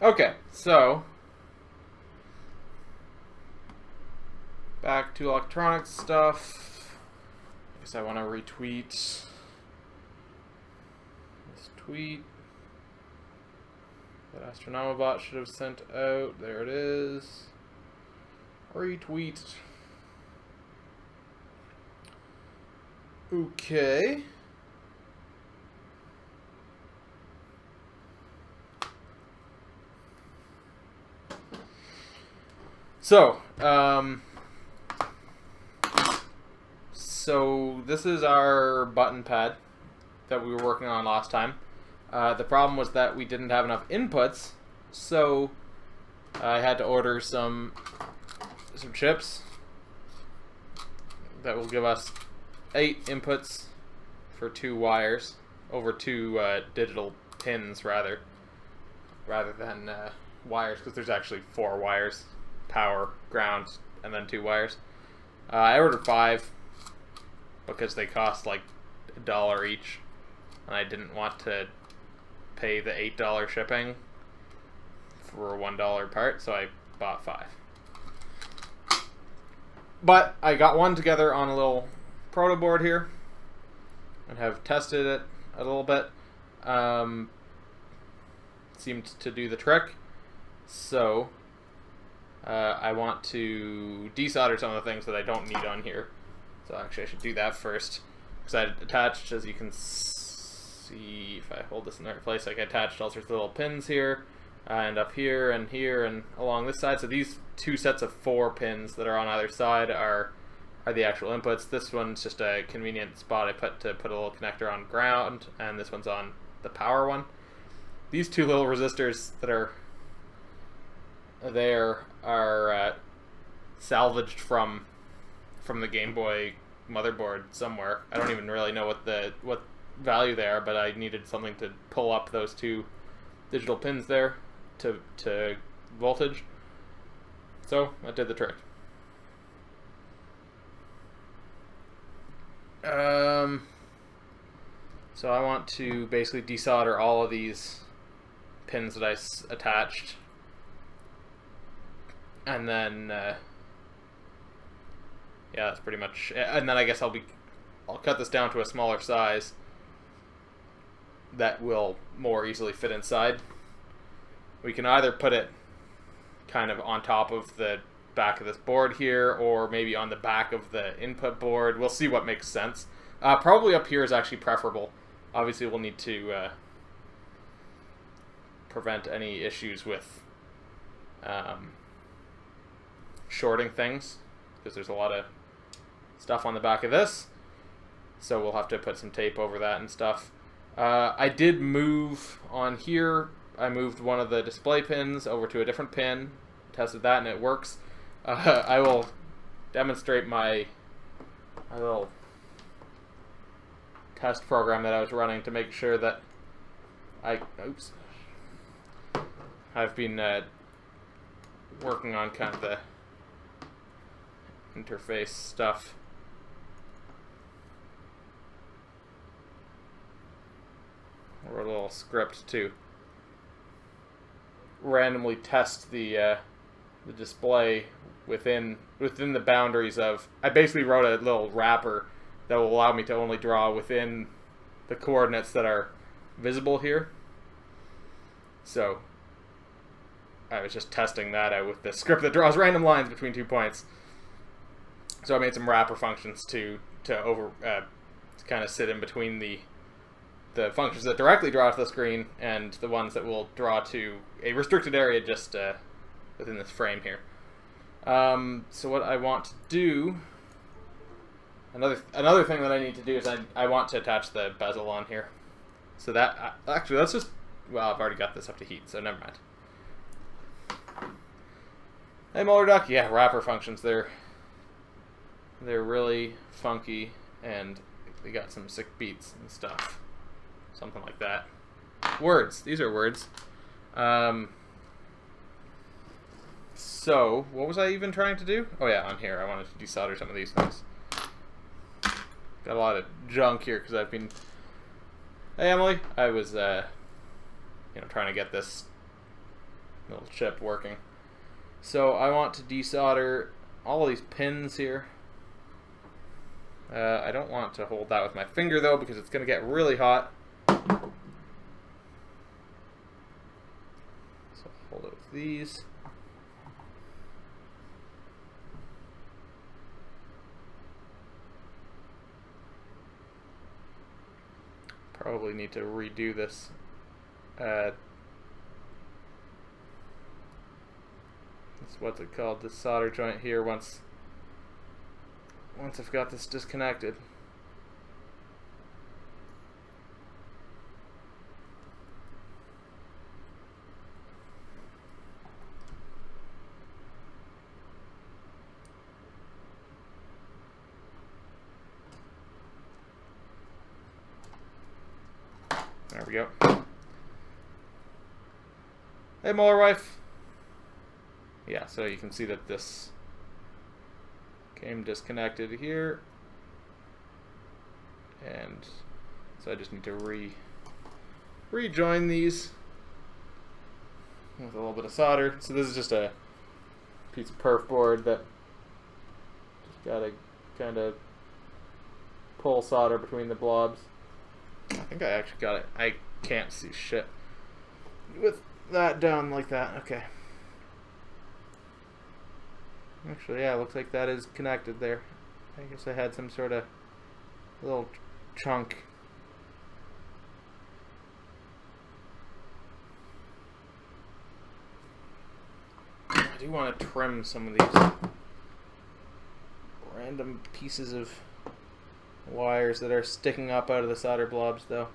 Okay, so back to electronic stuff. I guess I want to retweet this tweet that Astronomabot should have sent out. There it is. Retweet. Okay. So this is our button pad that we were working on last time. The problem was that we didn't have enough inputs, so I had to order some chips that will give us 8 inputs for 2 wires over 2 digital pins rather than wires, because there's actually 4 wires: power, ground, and then 2 wires. I ordered 5 because they cost like $1 each, and I didn't want to pay the $8 shipping for a $1 part, so I bought 5. But I got one together on a little proto board here and have tested it a little bit. Seemed to do the trick. So I want to desolder some of the things that I don't need on here. So actually I should do that first, because I attached, as you can see, if I hold this in the right place, like I attached all sorts of little pins here, and up here, and along this side. So these 2 sets of 4 pins that are on either side are the actual inputs. This one's just a convenient spot I put to put a little connector on ground, and this one's on the power one. These 2 little resistors that are there are salvaged from the Game Boy motherboard somewhere. I don't even really know what value they are, but I needed something to pull up those 2 digital pins there to voltage. So that did the trick. So I want to basically desolder all of these pins that I attached, and then yeah, that's pretty much it. And then I guess I'll cut this down to a smaller size that will more easily fit inside. We can either put it kind of on top of the back of this board here, or maybe on the back of the input board. We'll see what makes sense. Probably up here is actually preferable. Obviously we'll need to prevent any issues with shorting things, because there's a lot of stuff on the back of this, so we'll have to put some tape over that and stuff. I did move on here. I moved one of the display pins over to a different pin, tested that, and it works. I will demonstrate my little test program that I was running to make sure that I've been working on kind of the interface stuff. I wrote a little script to randomly test the display within the boundaries of. I basically wrote a little wrapper that will allow me to only draw within the coordinates that are visible here. So I was just testing that out with the script that draws random lines between 2 points. So I made some wrapper functions to kind of sit in between the functions that directly draw to the screen and the ones that will draw to a restricted area just within this frame here. So what I want to do, another thing that I need to do is I want to attach the bezel on here. So that actually, let's just, well, I've already got this up to heat, so never mind. Hey, Molar Duck, yeah, wrapper functions, they're really funky, and they got some sick beats and stuff. Something like that. Words. These are words. So, what was I even trying to do? Oh yeah, on here. I wanted to desolder some of these things. Got a lot of junk here because I've been... Hey, Emily. I was, trying to get this little chip working. So I want to desolder all of these pins here. I don't want to hold that with my finger though, because it's going to get really hot. So hold it with these. Probably need to redo this. What's it called? This solder joint here once I've got this disconnected. There we go. Hey, Muller wife. Yeah, so you can see that this came disconnected here, and so I just need to rejoin these with a little bit of solder. So this is just a piece of perf board that just gotta kind of pull solder between the blobs. I think I actually got it. I can't see shit with that down like that. Okay. Actually, yeah, looks like that is connected there. I guess I had some sort of little chunk. I do want to trim some of these random pieces of wires that are sticking up out of the solder blobs, though.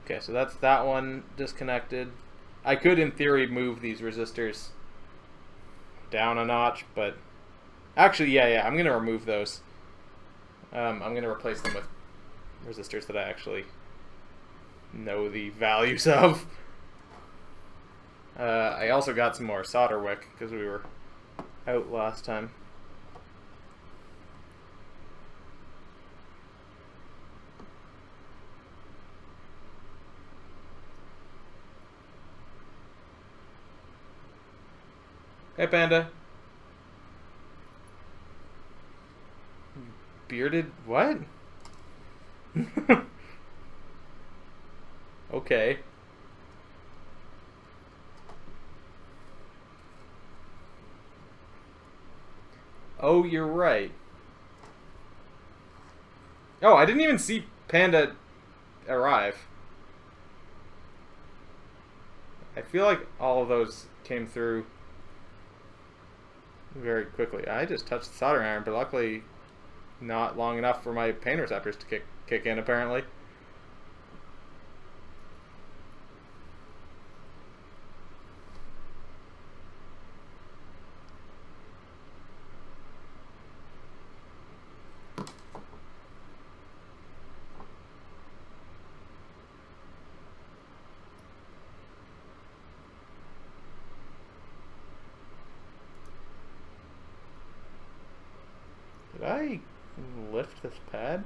Okay, so that's that one disconnected. I could, in theory, move these resistors down a notch, but actually, yeah, I'm going to remove those. I'm going to replace them with resistors that I actually know the values of. I also got some more solder wick because we were out last time. Hey, Panda. Bearded what? Okay. Oh, you're right. Oh, I didn't even see Panda arrive. I feel like all of those came through very quickly. I just touched the soldering iron, but luckily not long enough for my pain receptors to kick in, apparently. Did I lift this pad?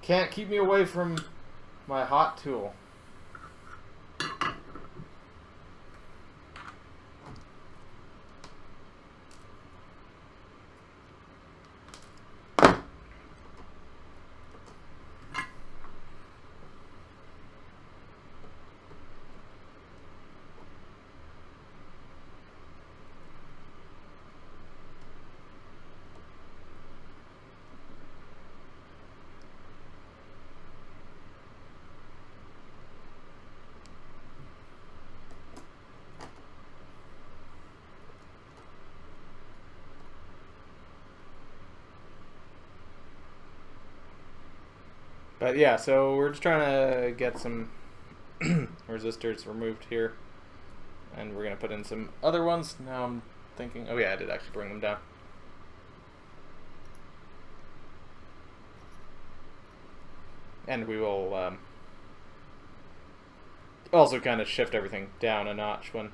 Can't keep me away from my hot tool. But yeah, so we're just trying to get some resistors removed here. And we're going to put in some other ones. Now I'm thinking, oh yeah, I did actually bring them down. And we will, also kind of shift everything down a notch when...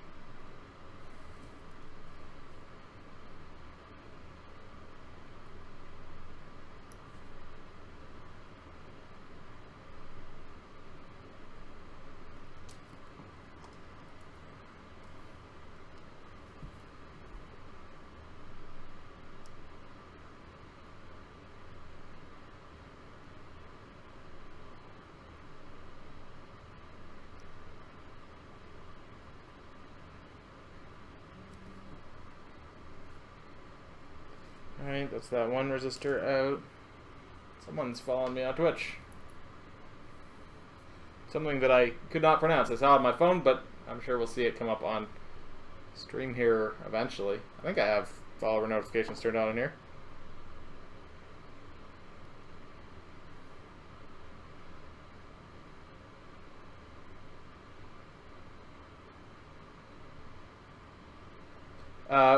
Alright, that's that one resistor out. Someone's following me on Twitch. Something that I could not pronounce. I saw it on my phone, but I'm sure we'll see it come up on stream here eventually. I think I have follower notifications turned on in here.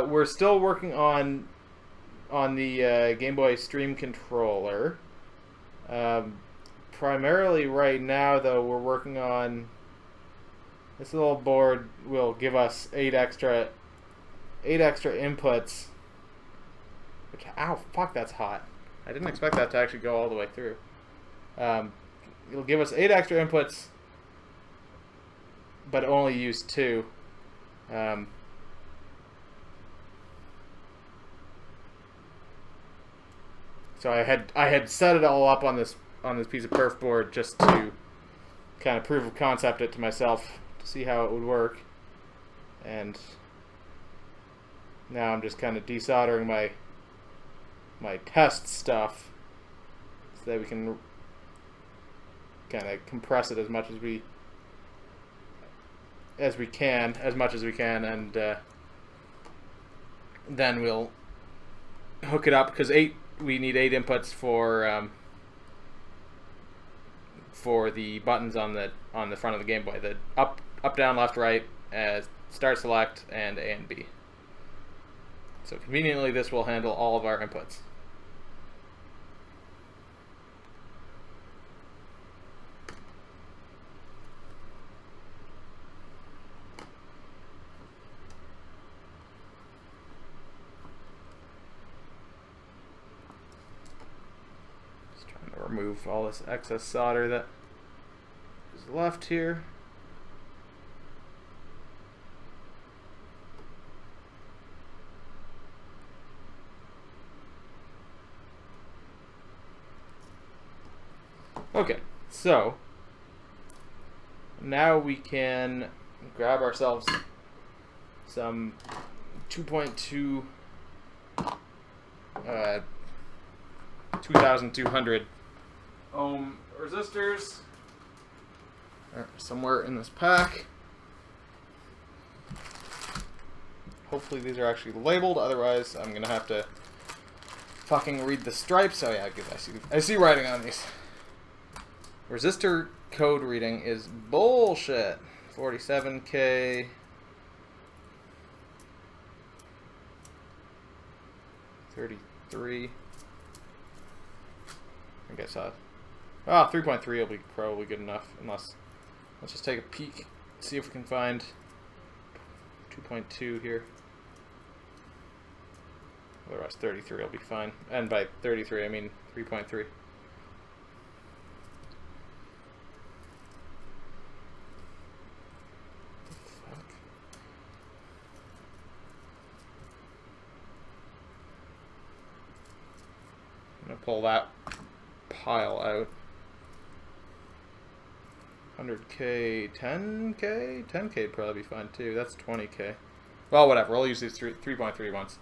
We're still working on the Game Boy Stream controller. Primarily right now, though, we're working on this little board. Will give us eight extra inputs. Which, ow, fuck, that's hot. I didn't expect that to actually go all the way through. It'll give us 8 extra inputs, but only use 2. So I had set it all up on this piece of perf board just to kind of prove of concept it to myself to see how it would work, and now I'm just kind of desoldering my test stuff so that we can kind of compress it as much as we can, and then we'll hook it up, because we need 8 inputs for the buttons on the front of the Game Boy. The up, down, left, right, start, select, and A and B. So conveniently, this will handle all of our inputs. Remove all this excess solder that is left here. Okay, so now we can grab ourselves some 2.2 2200 ohm resistors somewhere in this pack. Hopefully these are actually labeled, otherwise I'm gonna have to fucking read the stripes. Oh yeah, good. I see writing on these. Resistor code reading is bullshit. 47K. 33. I guess 3.3 will be probably good enough, unless, let's just take a peek, see if we can find 2.2 here. Otherwise 33 will be fine, and by 33 I mean 3.3. I'm gonna pull that pile out. 100K, 10K? 10K would probably be fine too. That's 20K. Well, whatever. We'll use these 3.3 ones.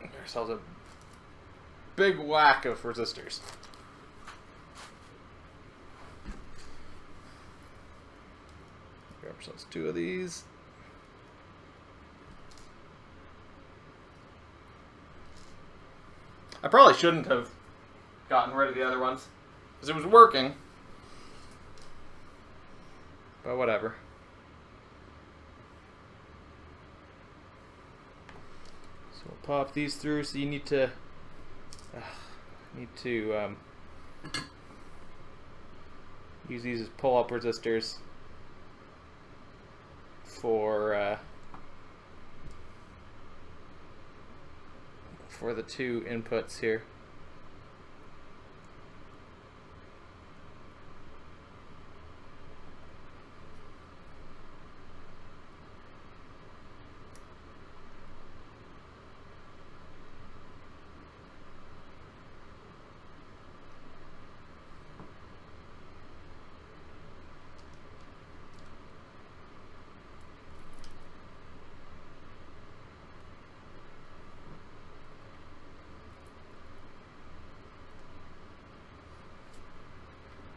Get ourselves a big whack of resistors. Grab ourselves 2 of these. I probably shouldn't have gotten rid of the other ones, because it was working. But whatever. So we'll pop these through. So you need to use these as pull-up resistors for the two inputs here.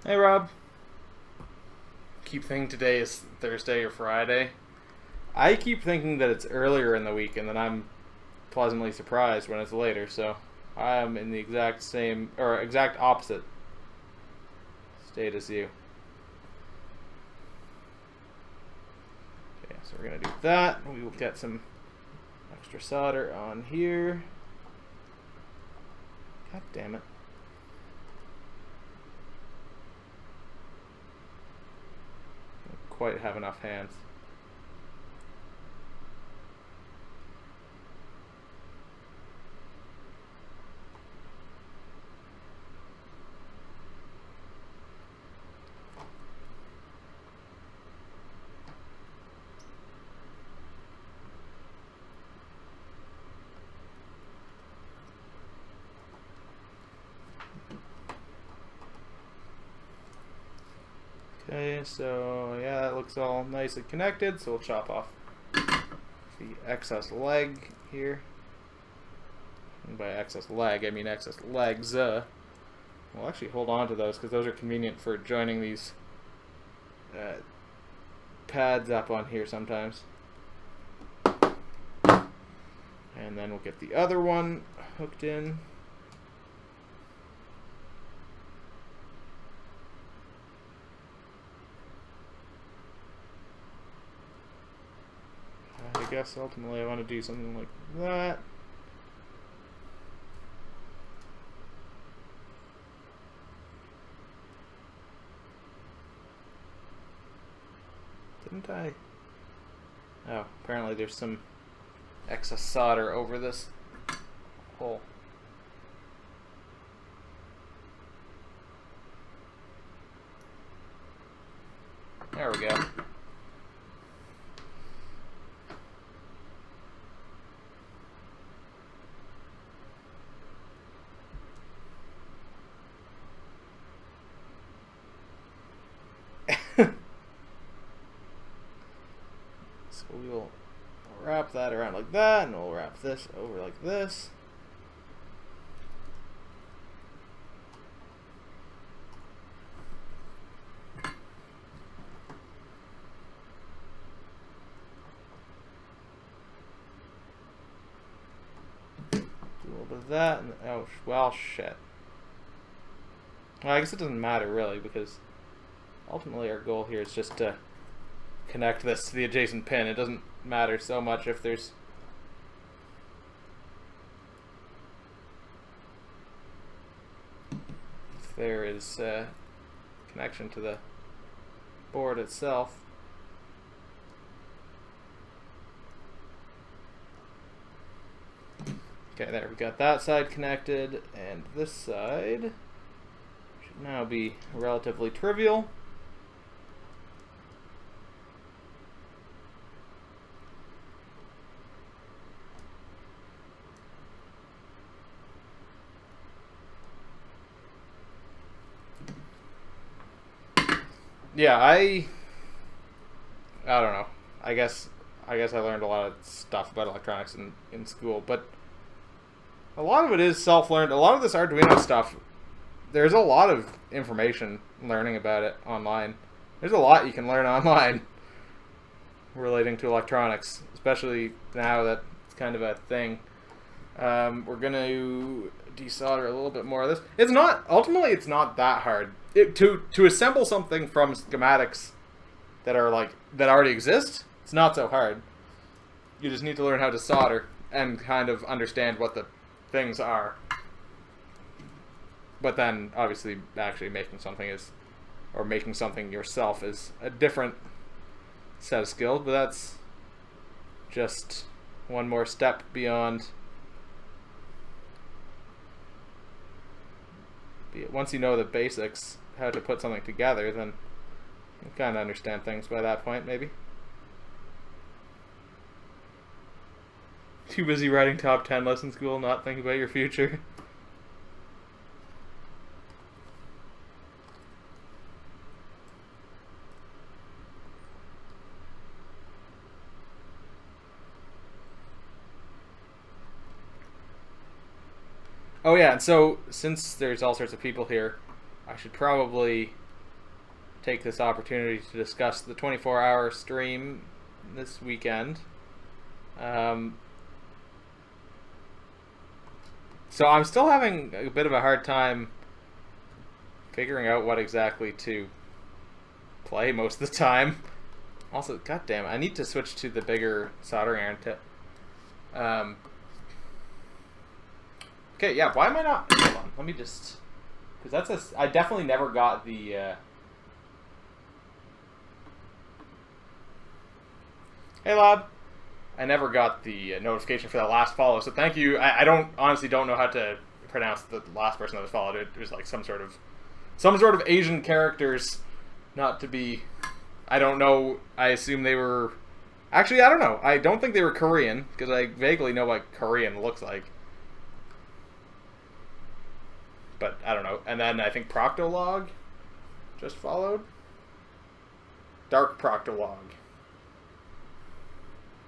Hey Rob. Keep thinking today is Thursday or Friday. I keep thinking that it's earlier in the week, and then I'm pleasantly surprised when it's later, so I am in the exact same, or exact opposite state as you. Okay, so we're going to do that. We will get some extra solder on here. God damn it. Quite have enough hands. Okay, so yeah, that looks all nicely connected, so we'll chop off the excess leg here. And by excess leg, I mean excess legs. We'll actually hold on to those because those are convenient for joining these pads up on here sometimes. And then we'll get the other one hooked in. I guess ultimately I want to do something like that. Didn't I? Oh, apparently there's some excess solder over this hole. There we go. So we will wrap that around like that, and we'll wrap this over like this. Do a little bit of that, and oh, well, shit. Well, I guess it doesn't matter really, because ultimately our goal here is just to connect this to the adjacent pin. It doesn't matter so much if there's connection to the board itself. Okay, there, we got that side connected, and this side should now be relatively trivial. Yeah, I don't know. I guess I learned a lot of stuff about electronics in school, but a lot of it is self-learned. A lot of this Arduino stuff, there's a lot of information learning about it online. There's a lot you can learn online relating to electronics, especially now that it's kind of a thing. We're going to desolder a little bit more of this. Ultimately it's not that hard. To assemble something from schematics that already exist, it's not so hard. You just need to learn how to solder and kind of understand what the things are. But then obviously actually making something is or making something yourself is a different set of skills, but that's just one more step beyond. Once you know the basics, how to put something together, then you kind of understand things by that point, maybe. Too busy writing top 10 lists in school, not thinking about your future. Oh yeah, and so since there's all sorts of people here, I should probably take this opportunity to discuss the 24-hour stream this weekend. So I'm still having a bit of a hard time figuring out what exactly to play most of the time. Also, goddamn, I need to switch to the bigger soldering iron tip. Okay, yeah, why am I not... Hold on, let me just... Because that's a... I definitely never got the... Hey, Lob. I never got the notification for that last follow, so thank you. I honestly don't know how to pronounce the last person that was followed. It was like some sort of Asian characters, not to be... I don't know. I assume they were... Actually, I don't know. I don't think they were Korean, because I vaguely know what Korean looks like. But I don't know. And then I think Proctolog just followed. Dark Proctolog.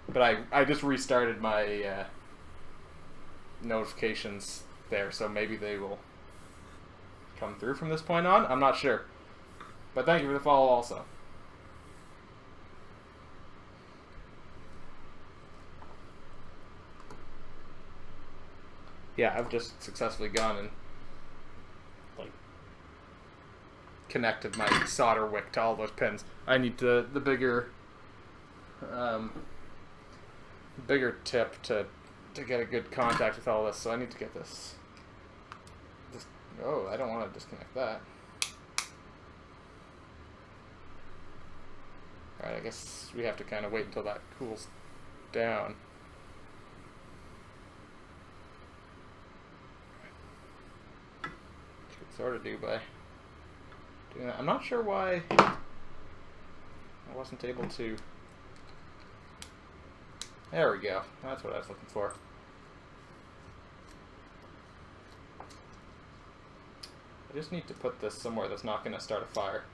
But I just restarted my notifications there, so maybe they will come through from this point on. I'm not sure. But thank you for the follow also. Yeah, I've just successfully gone and connected my solder wick to all those pins. I need the bigger tip to get a good contact with all this, so I need to get this. Oh, I don't want to disconnect that. Alright, I guess we have to kind of wait until that cools down. Which could sort of do by doing that. I'm not sure why I wasn't able to... There we go. That's what I was looking for. I just need to put this somewhere that's not going to start a fire.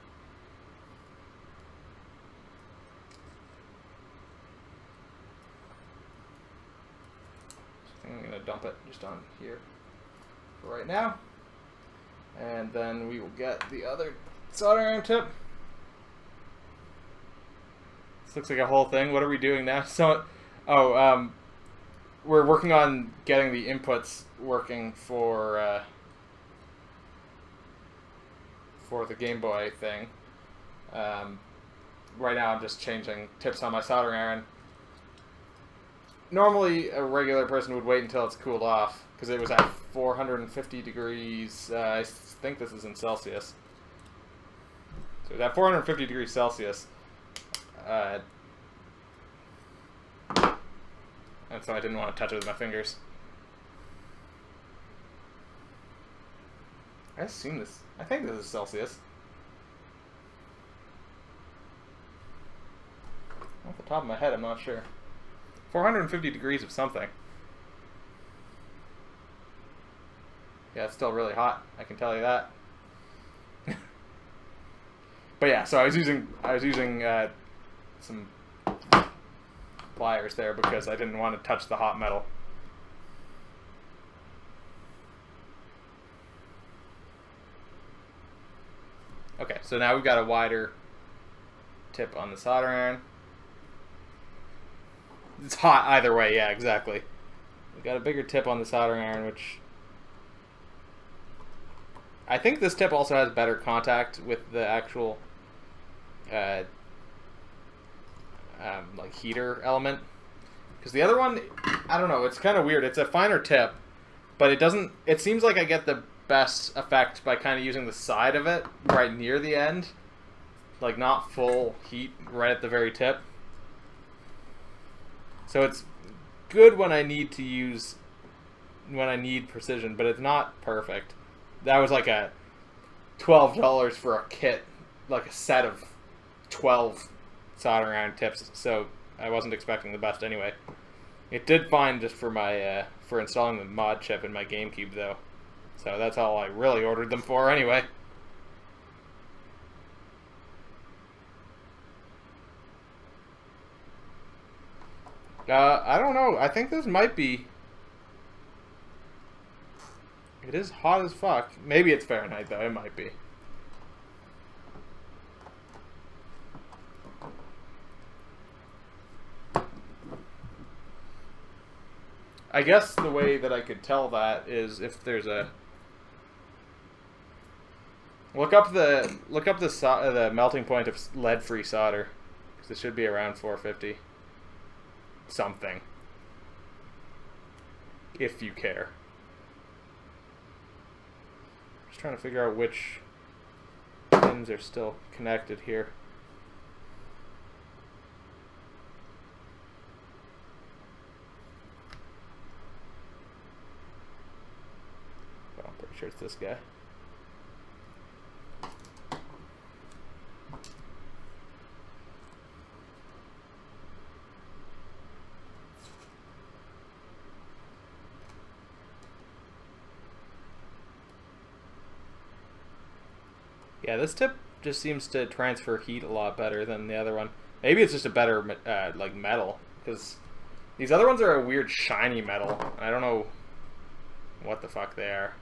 So I think I'm going to dump it just on here for right now. And then we will get the other soldering iron tip. This looks like a whole thing. What are we doing now? So... we're working on getting the inputs working for the Game Boy thing. Right now I'm just changing tips on my soldering iron. Normally a regular person would wait until it's cooled off, because it was at 450 degrees, I think this is in Celsius. So it's at 450 degrees Celsius. And so I didn't want to touch it with my fingers. I assume this... I think this is Celsius. Off the top of my head, I'm not sure. 450 degrees of something. Yeah, it's still really hot, I can tell you that. But yeah, so I was using some pliers there because I didn't want to touch the hot metal. Okay, so now we've got a wider tip on the soldering iron. It's hot either way, yeah, exactly. We've got a bigger tip on the soldering iron, which... I think this tip also has better contact with the actual like heater element, because the other one, I don't know, it's kind of weird. It's a finer tip, but it seems like I get the best effect by kind of using the side of it right near the end, like not full heat right at the very tip. So it's good when I need precision, but it's not perfect. That was like a $12 for a kit, like a set of 12 soldering iron tips. So I wasn't expecting the best anyway. It did fine just for my for installing the mod chip in my GameCube though. So that's all I really ordered them for anyway. I don't know. I think this might be... It is hot as fuck. Maybe it's Fahrenheit though. It might be. I guess the way that I could tell that is if there's a... Look up the melting point of lead-free solder, because it should be around 450 something, if you care. Just trying to figure out which pins are still connected here. Well, I'm pretty sure it's this guy. Yeah, this tip just seems to transfer heat a lot better than the other one. Maybe it's just a better like metal, because these other ones are a weird shiny metal. I don't know what the fuck they are.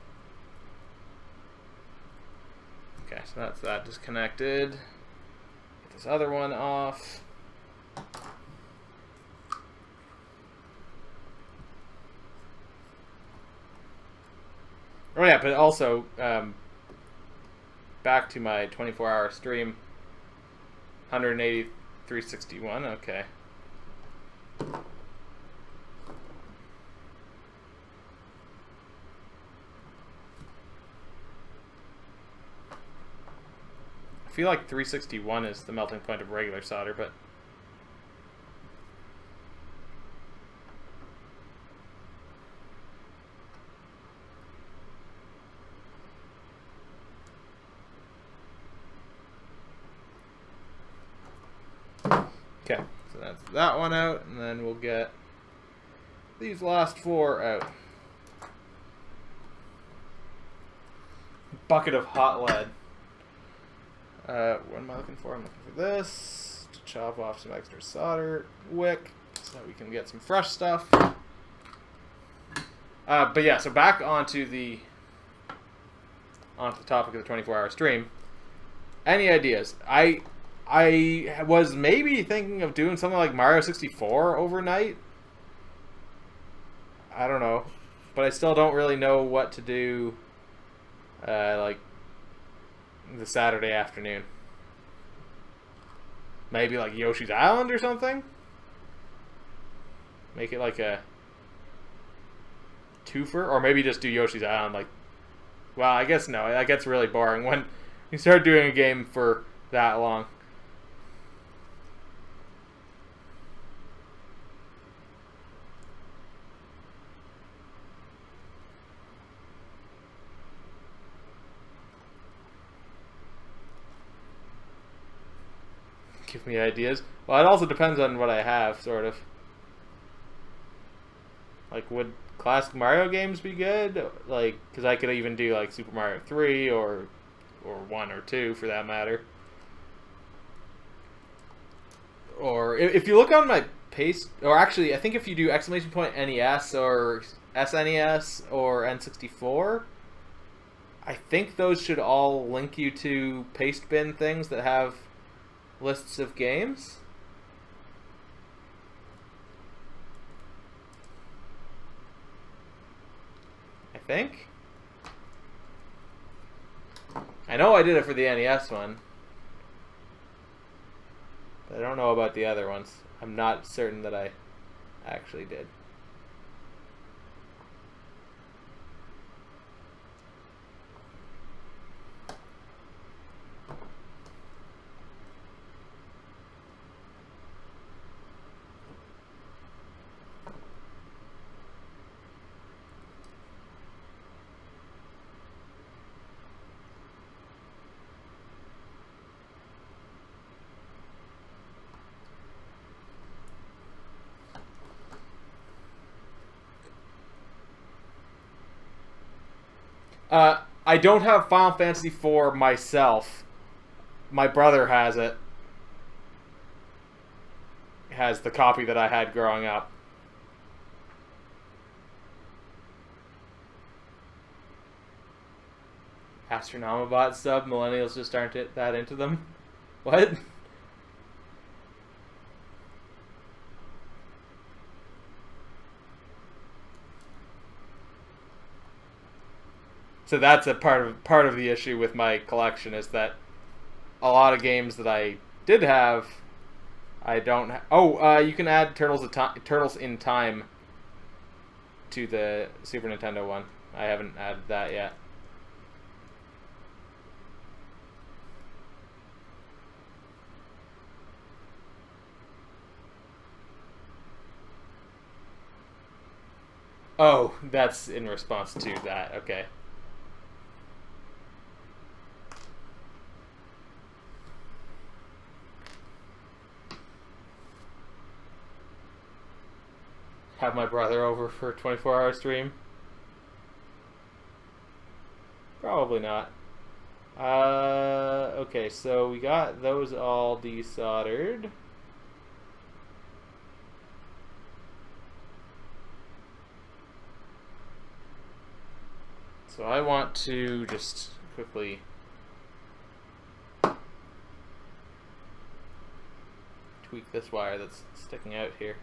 Okay, so that's that disconnected. Get this other one off. Oh yeah, but also back to my 24-hour stream. 180, 361. Okay. I feel like 361 is the melting point of regular solder, but okay, so that's that one out, and then we'll get these last four out. Bucket of hot lead. What am I looking for? I'm looking for this to chop off some extra solder wick so that we can get some fresh stuff. But yeah, so back onto the topic of the 24-hour stream. Any ideas? I was maybe thinking of doing something like Mario 64 overnight. I don't know, but I still don't really know what to do. Like the Saturday afternoon. Maybe like Yoshi's Island or something? Make it like a twofer? Or maybe just do Yoshi's Island like... Well, I guess no. That gets really boring when you start doing a game for that long. Give me ideas. Well, it also depends on what I have, sort of. Like, would classic Mario games be good? Like, because I could even do like Super Mario 3 or 1 or 2 for that matter. Or if you look on my paste, or actually, I think if you do exclamation point NES or SNES or N64, I think those should all link you to paste bin things that have lists of games. I think. I know I did it for the NES one, but I don't know about the other ones. I'm not certain that I actually did. I don't have Final Fantasy IV myself. My brother has it. Has the copy that I had growing up. Astronomabot sub, millennials just aren't that into them. What? So that's a part of the issue with my collection is that a lot of games that I did have, I don't. You can add Turtles in Time to the Super Nintendo one. I haven't added that yet. Oh, that's in response to that. Okay. Have my brother over for a 24-hour stream? Probably not. Okay, so we got those all desoldered. So I want to just quickly tweak this wire that's sticking out here.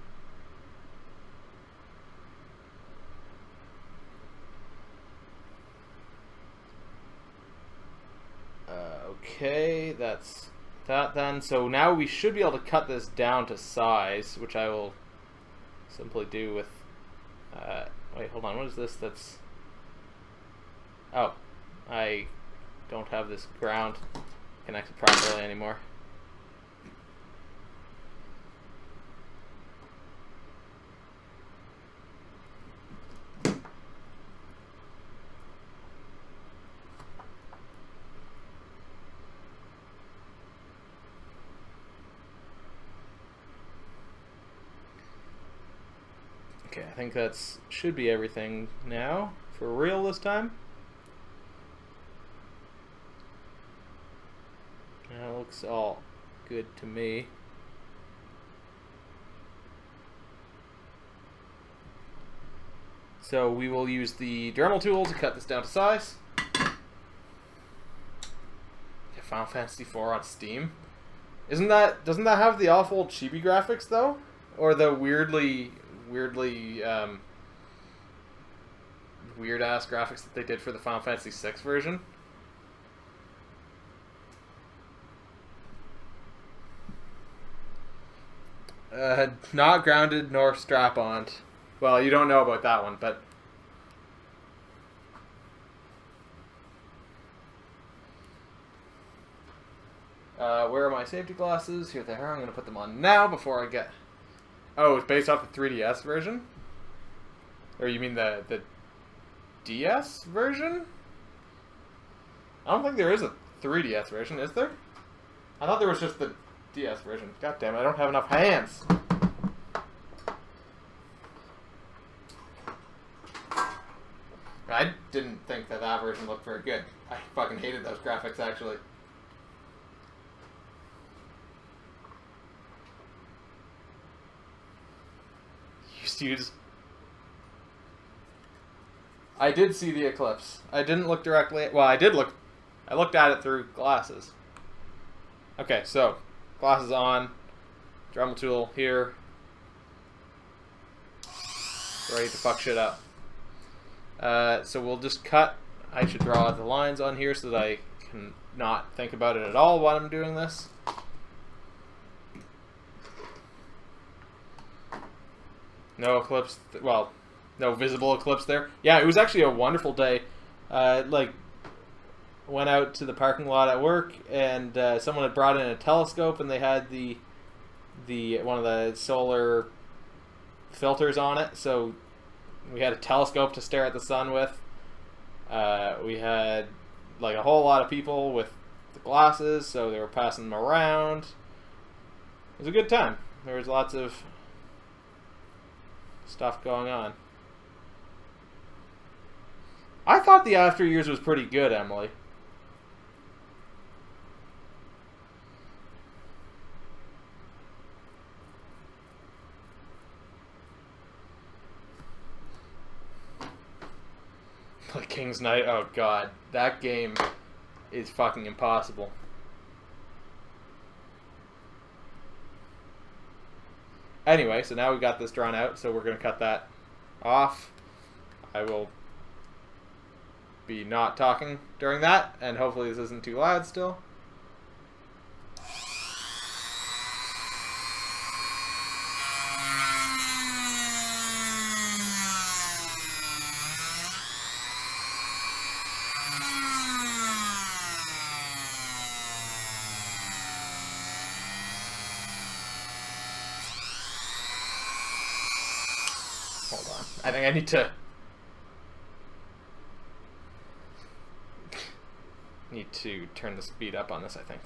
Okay, that's that then. So now we should be able to cut this down to size, which I will simply do with... wait, hold on. What is this that's... Oh, I don't have this ground connected properly anymore. Okay, I think that's should be everything now for real this time. That looks all good to me. So we will use the Dremel tool to cut this down to size. Final Fantasy IV on Steam. Doesn't that have the awful chibi graphics though? Or the weirdly weird ass graphics that they did for the Final Fantasy VI version? Not grounded nor strap-on. Well, you don't know about that one, but... where are my safety glasses? Here they are. I'm going to put them on now before I get... Oh, it's based off the 3DS version? Or you mean the DS version? I don't think there is a 3DS version, is there? I thought there was just the DS version. God damn it, I don't have enough hands. I didn't think that version looked very good. I fucking hated those graphics, actually. Use. I did see the eclipse. I didn't look directly. Well, I did look. I looked at it through glasses. Okay, so glasses on. Dremel tool here. Ready to fuck shit up. So we'll just cut. I should draw the lines on here so that I can not think about it at all while I'm doing this. No eclipse. Well, no visible eclipse there. Yeah, it was actually a wonderful day. Went out to the parking lot at work, and someone had brought in a telescope, and they had the one of the solar filters on it. So we had a telescope to stare at the sun with. We had like a whole lot of people with the glasses, so they were passing them around. It was a good time. There was lots of stuff going on. I thought the After Years was pretty good, Emily. King's Knight, oh god, that game is fucking impossible. Anyway, so now we got this drawn out, so we're going to cut that off. I will be not talking during that, and hopefully this isn't too loud still. Hold on. I think I need to turn the speed up on this, I think.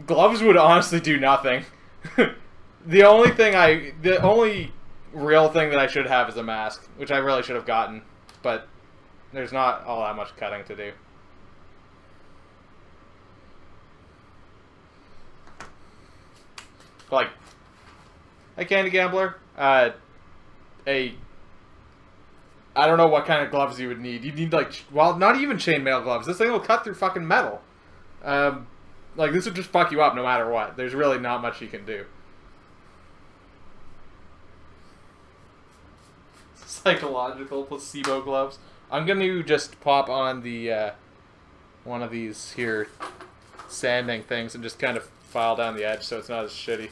Gloves would honestly do nothing. The only real thing that I should have is a mask, which I really should have gotten, but there's not all that much cutting to do. Like, hey Candy Gambler, I don't know what kind of gloves you would need. You'd need, like, well, not even chainmail gloves. This thing will cut through fucking metal. Like, this would just fuck you up no matter what. There's really not much you can do. Psychological placebo gloves. I'm going to just pop on the, one of these here sanding things and just kind of file down the edge so it's not as shitty.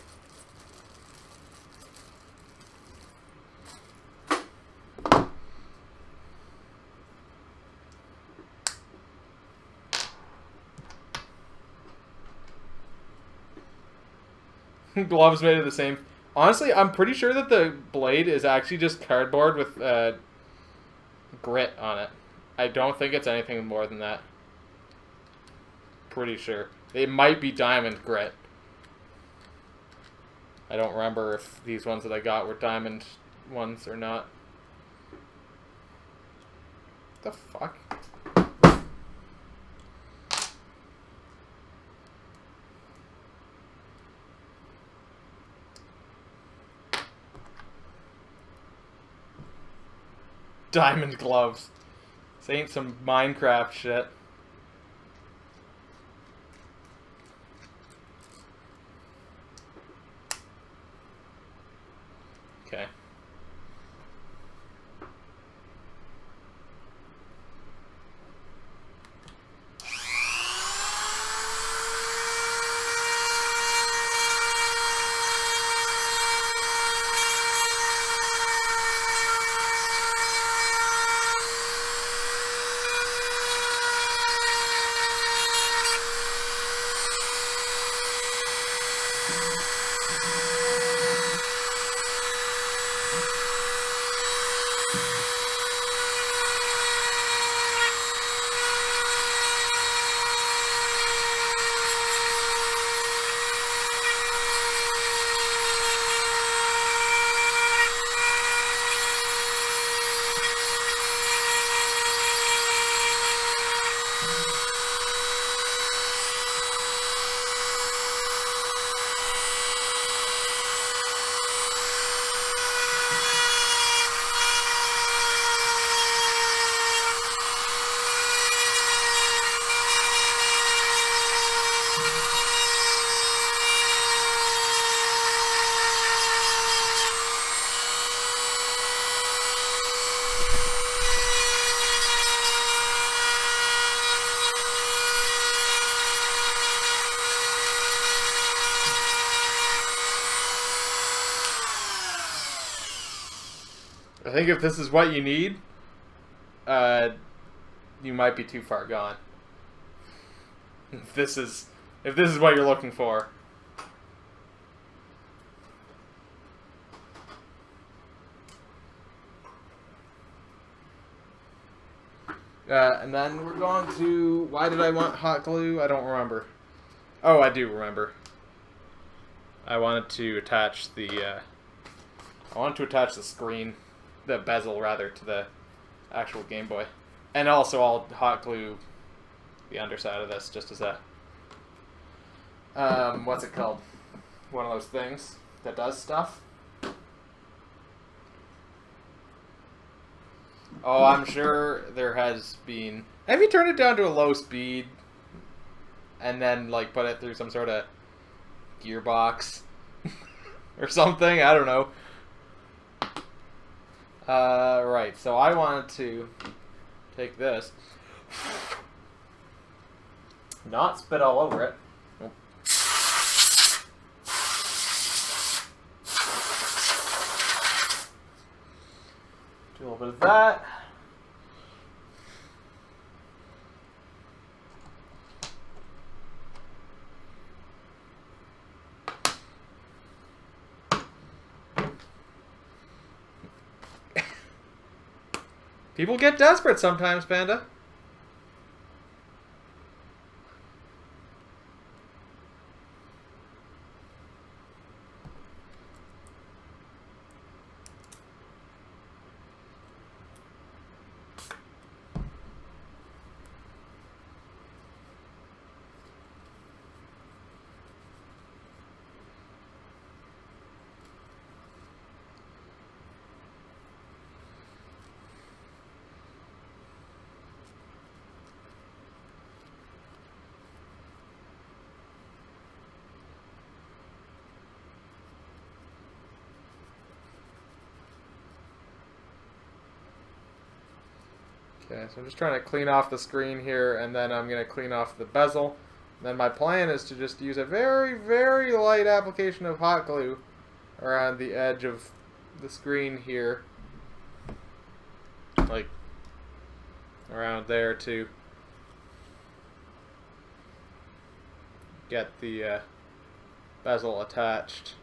Gloves made of the same. Honestly, I'm pretty sure that the blade is actually just cardboard with grit on it. I don't think it's anything more than that. Pretty sure. It might be diamond grit. I don't remember if these ones that I got were diamond ones or not. What the fuck? Diamond gloves. This ain't some Minecraft shit. Okay. I think if this is what you need, you might be too far gone. If this is what you're looking for. And then we're going to... Why did I want hot glue? I don't remember. Oh, I do remember. I wanted to attach the... screen, the bezel rather, to the actual Game Boy. And also I'll hot glue the underside of this just as a... what's it called? One of those things that does stuff. Oh, I'm sure there has been... Have you turned it down to a low speed and then, like, put it through some sort of gearbox or something? I don't know. Right, so I wanted to take this, not spit all over it. Nope. Do a little bit of that. People get desperate sometimes, Panda. Okay, so I'm just trying to clean off the screen here, and then I'm going to clean off the bezel. Then my plan is to just use a very, very light application of hot glue around the edge of the screen here. Like, around there to get the bezel attached.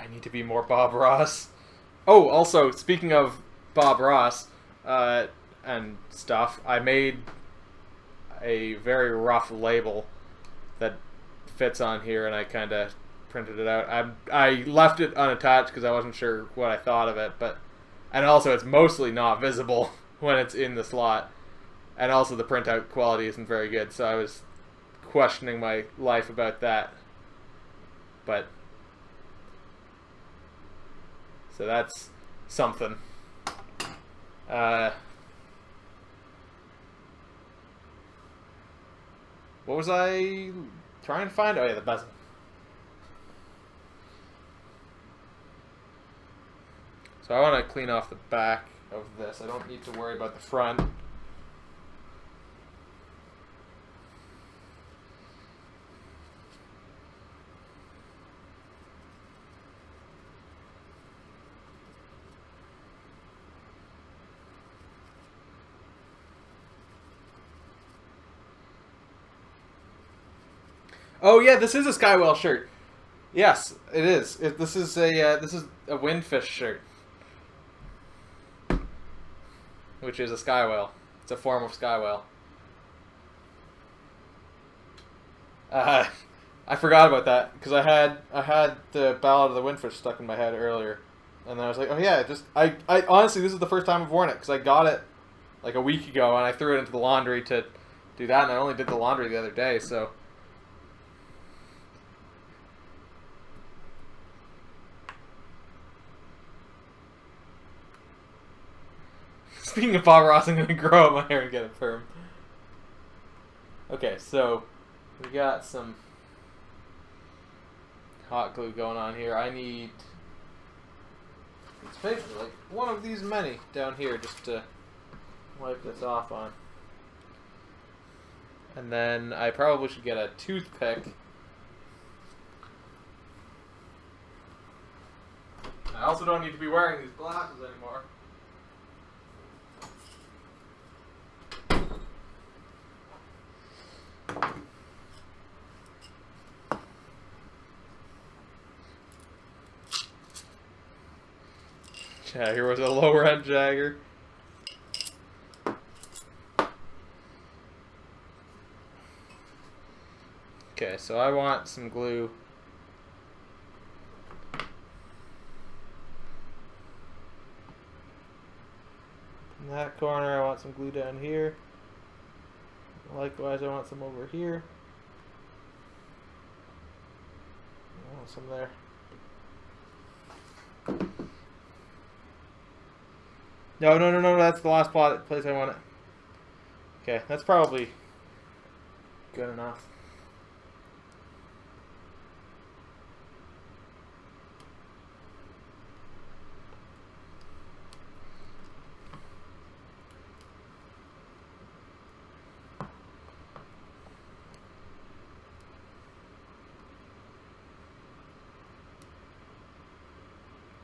I need to be more Bob Ross. Oh, also, speaking of Bob Ross and stuff, I made a very rough label that fits on here, and I kind of printed it out. I left it unattached because I wasn't sure what I thought of it, and also it's mostly not visible when it's in the slot, and also the printout quality isn't very good, so I was questioning my life about that. But so that's something. What was I trying to find? Oh yeah, the bezel. So I want to clean off the back of this. I don't need to worry about the front. Oh yeah, this is a Skywell shirt. Yes, it is. This is a Windfish shirt, which is a Skywell. It's a form of Skywell. I forgot about that because I had the Ballad of the Windfish stuck in my head earlier, and then I was like, oh yeah, I honestly, this is the first time I've worn it because I got it like a week ago and I threw it into the laundry to do that, and I only did the laundry the other day, so. Speaking of Bob Ross, I'm going to grow out my hair and get it perm. Okay, so we got some hot glue going on here. I need It's basically like one of these many down here just to wipe this off on. And then I probably should get a toothpick. I also don't need to be wearing these glasses anymore. Yeah, here was a lower end Jagger. Okay, so I want some glue. In that corner, I want some glue down here. Likewise, I want some over here. I want some there. No, that's the last place I want it. Okay, that's probably good enough.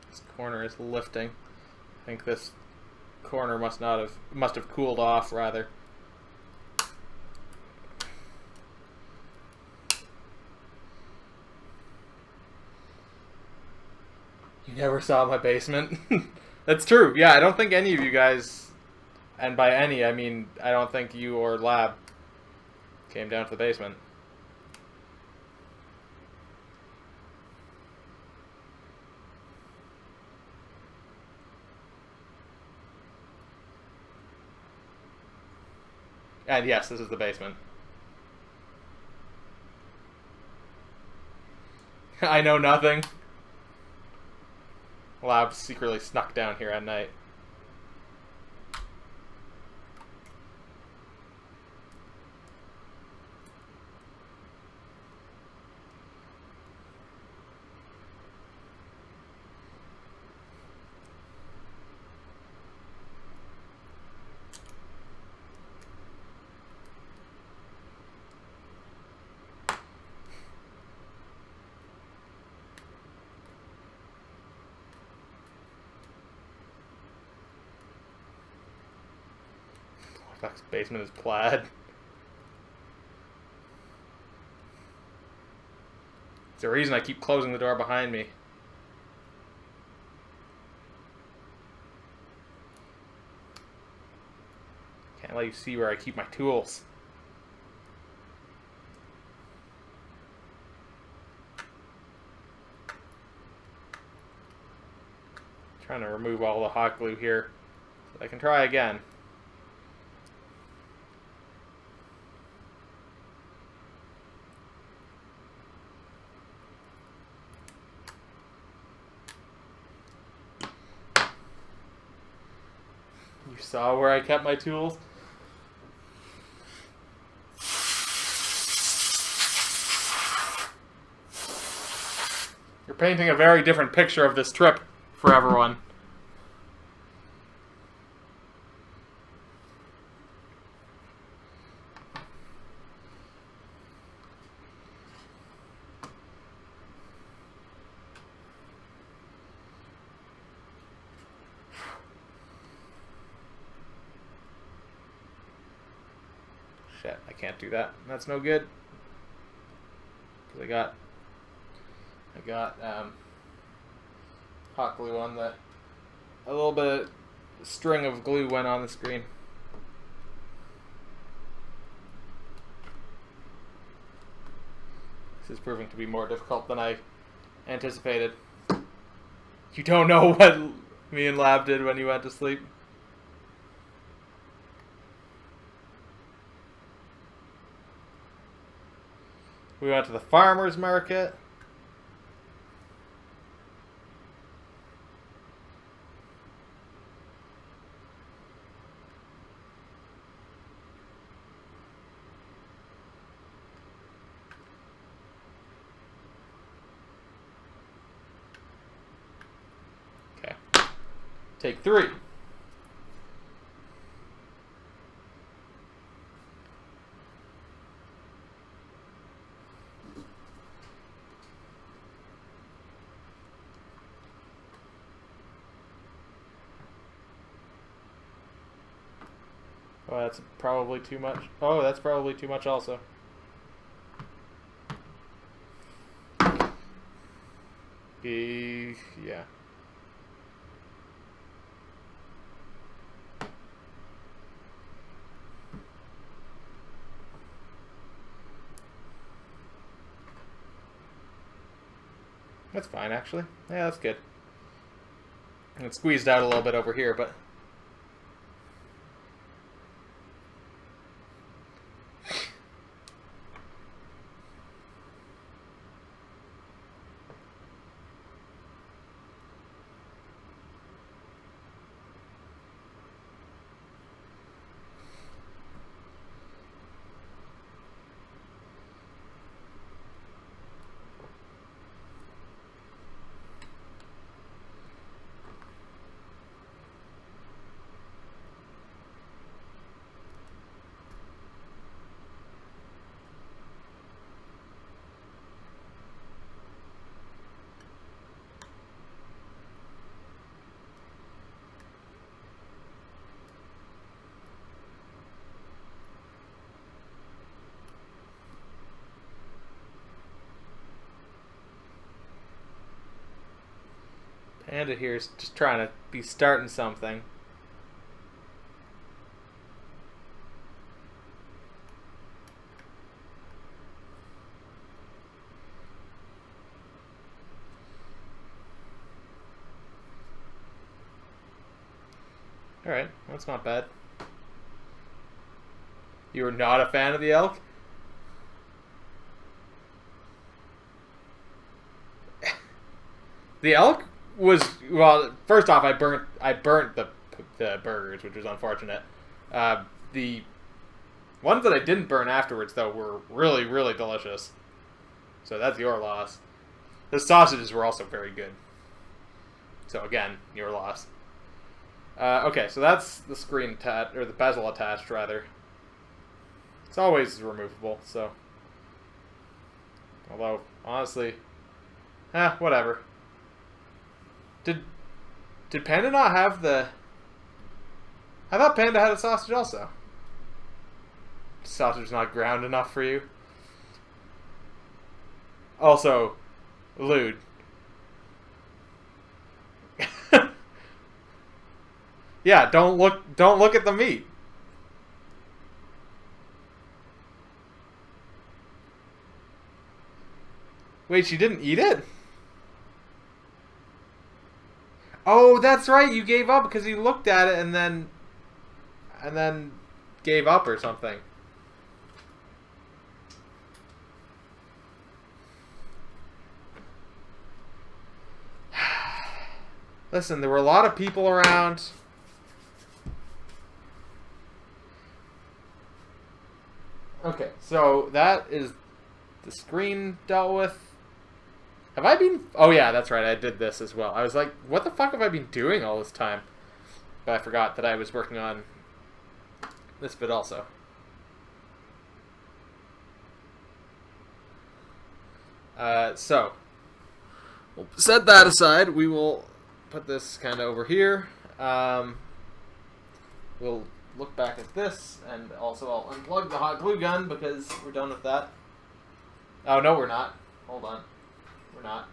This corner is lifting. I think this corner must have cooled off rather. You never saw my basement. That's true. Yeah, I don't think any of you guys, and by any I mean I don't think you or Lab came down to the basement. And yes, this is the basement. I know nothing. Lab secretly snuck down here at night. Fuck's basement is plaid. It's the reason I keep closing the door behind me. Can't let you see where I keep my tools. Trying to remove all the hot glue here so I can try again. You saw where I kept my tools? You're painting a very different picture of this trip for everyone. Shit, I can't do that. That's no good. Because I got hot glue on that. A little bit of string of glue went on the screen. This is proving to be more difficult than I anticipated. You don't know what me and Lab did when you went to sleep? We went to the farmer's market. Okay. Take 3. Oh, that's probably too much. Oh, that's probably too much also. Yeah. That's fine, actually. Yeah, that's good. It squeezed out a little bit over here, but... Panda here is just trying to be starting something. Alright, that's not bad. You were not a fan of the elk? The elk was, well, first off, I burnt the burgers, which was unfortunate. The ones that I didn't burn afterwards, though, were really, really delicious. So that's your loss. The sausages were also very good. So again, your loss. Okay, so that's the screen attached, or the bezel attached, rather. It's always removable, so. Although, honestly, whatever. Did Panda not have the... I thought Panda had a sausage also. Sausage not ground enough for you. Also, lewd. Yeah, don't look at the meat. Wait, she didn't eat it? Oh, that's right. You gave up because you looked at it and then gave up or something. Listen, there were a lot of people around. Okay, so that is the screen dealt with. Have I been... Oh yeah, that's right, I did this as well. I was like, what the fuck have I been doing all this time? But I forgot that I was working on this bit also. So, we'll set that aside. We will put this kind of over here. We'll look back at this, and also I'll unplug the hot glue gun because we're done with that. Oh, no, we're not. Hold on. We're not.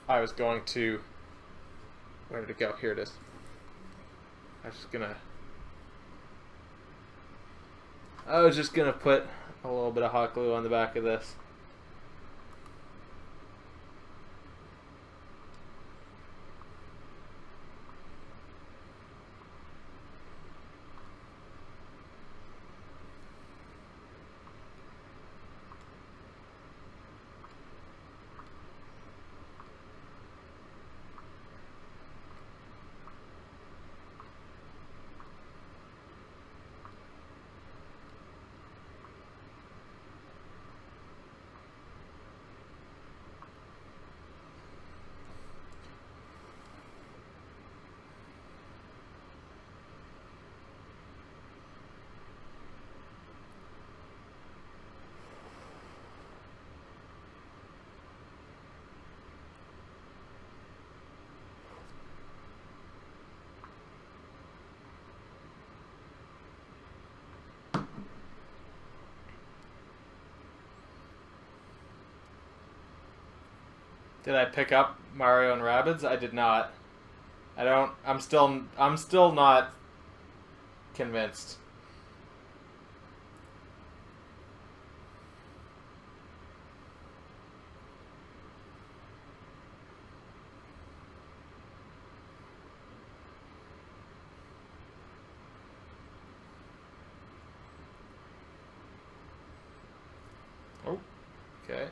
I was going to... Where did it go? Here it is. I was just gonna put a little bit of hot glue on the back of this. Did I pick up Mario and Rabbids? I did not. I don't. I'm still not convinced. Oh, okay.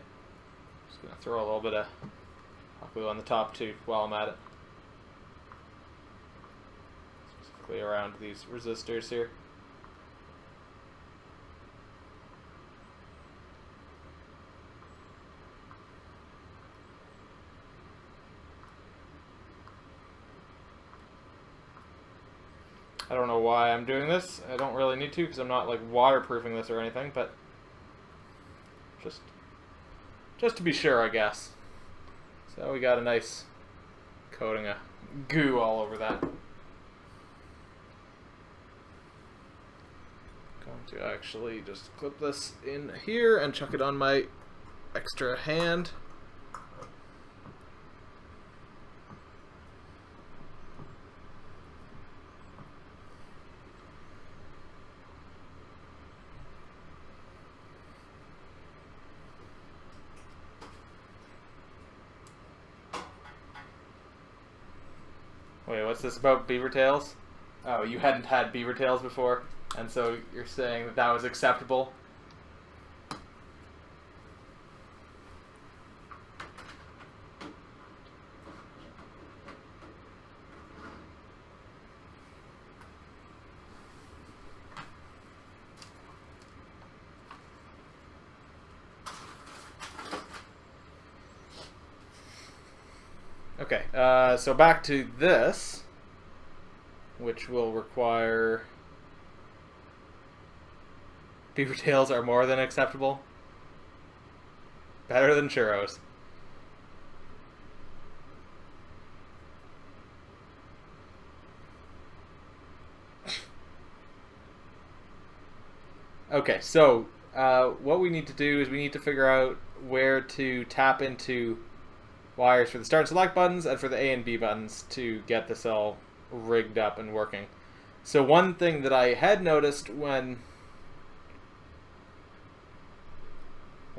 Just gonna throw a little bit of hot glue on the top too while I'm at it. Specifically around these resistors here. I don't know why I'm doing this. I don't really need to because I'm not like waterproofing this or anything, but just to be sure, I guess. So we got a nice coating of goo all over that. Going to actually just clip this in here and chuck it on my extra hand. Wait, what's this about beaver tails? Oh, you hadn't had beaver tails before, and so you're saying that that was acceptable? Okay, so back to this, which will require... Beaver tails are more than acceptable. Better than churros. Okay, so what we need to do is we need to figure out where to tap into wires for the start and select buttons and for the A and B buttons to get this all rigged up and working. So one thing that I had noticed when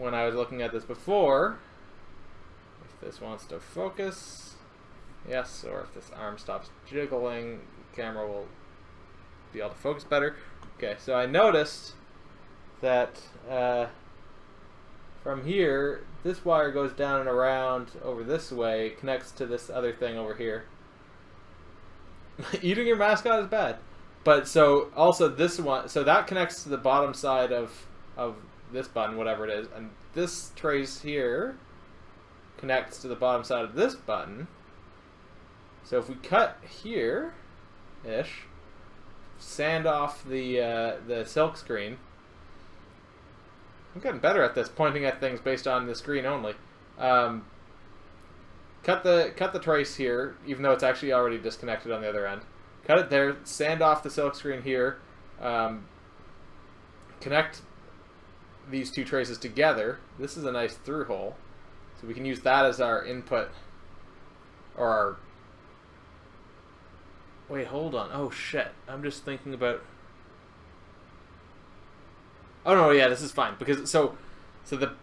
I was looking at this before, if this wants to focus, yes, or if this arm stops jiggling, the camera will be able to focus better. Okay, so I noticed that from here, this wire goes down and around over this way, connects to this other thing over here. Eating your mascot is bad. But so also this one, so that connects to the bottom side of this button, whatever it is, and this trace here connects to the bottom side of this button. So if we cut here-ish, sand off the silk screen. I'm getting better at this, pointing at things based on the screen only. Cut the trace here, even though it's actually already disconnected on the other end. Cut it there, sand off the silk screen here, connect these two traces together. This is a nice through hole, so we can use that as our input, or our... Wait, hold on. Oh shit, I'm just thinking about... Oh no, yeah, this is fine, because so the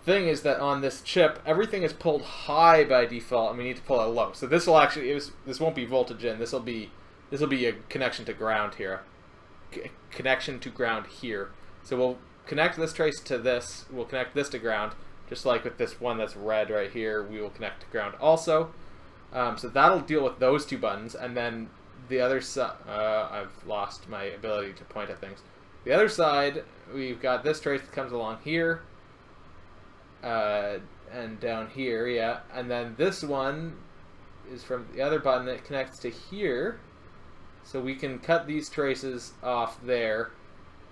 thing is that on this chip, everything is pulled high by default, and we need to pull it low. So this will actually, this won't be voltage in. This will be a connection to ground here, connection to ground here. So we'll connect this trace to this. We'll connect this to ground, just like with this one that's red right here. We will connect to ground also. So that'll deal with those two buttons, and then the other side. I've lost my ability to point at things. The other side, we've got this trace that comes along here, and down here, yeah. And then this one is from the other button that connects to here. So we can cut these traces off there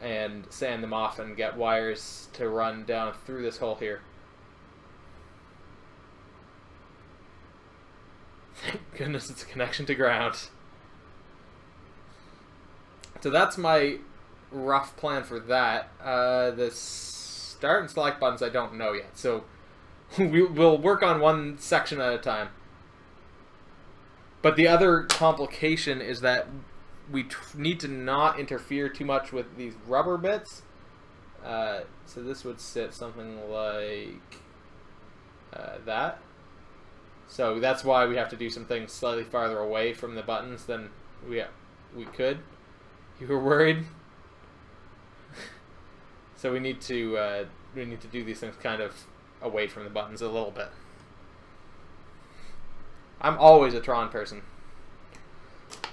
and sand them off and get wires to run down through this hole here. Thank goodness it's a connection to ground. So that's my rough plan for that. The start and select buttons I don't know yet. So We'll work on one section at a time. But the other complication is that we need to not interfere too much with these rubber bits. So this would sit something like that. So that's why we have to do some things slightly farther away from the buttons than we could. You were worried? So we need to do these things kind of away from the buttons a little bit. I'm always a Tron person.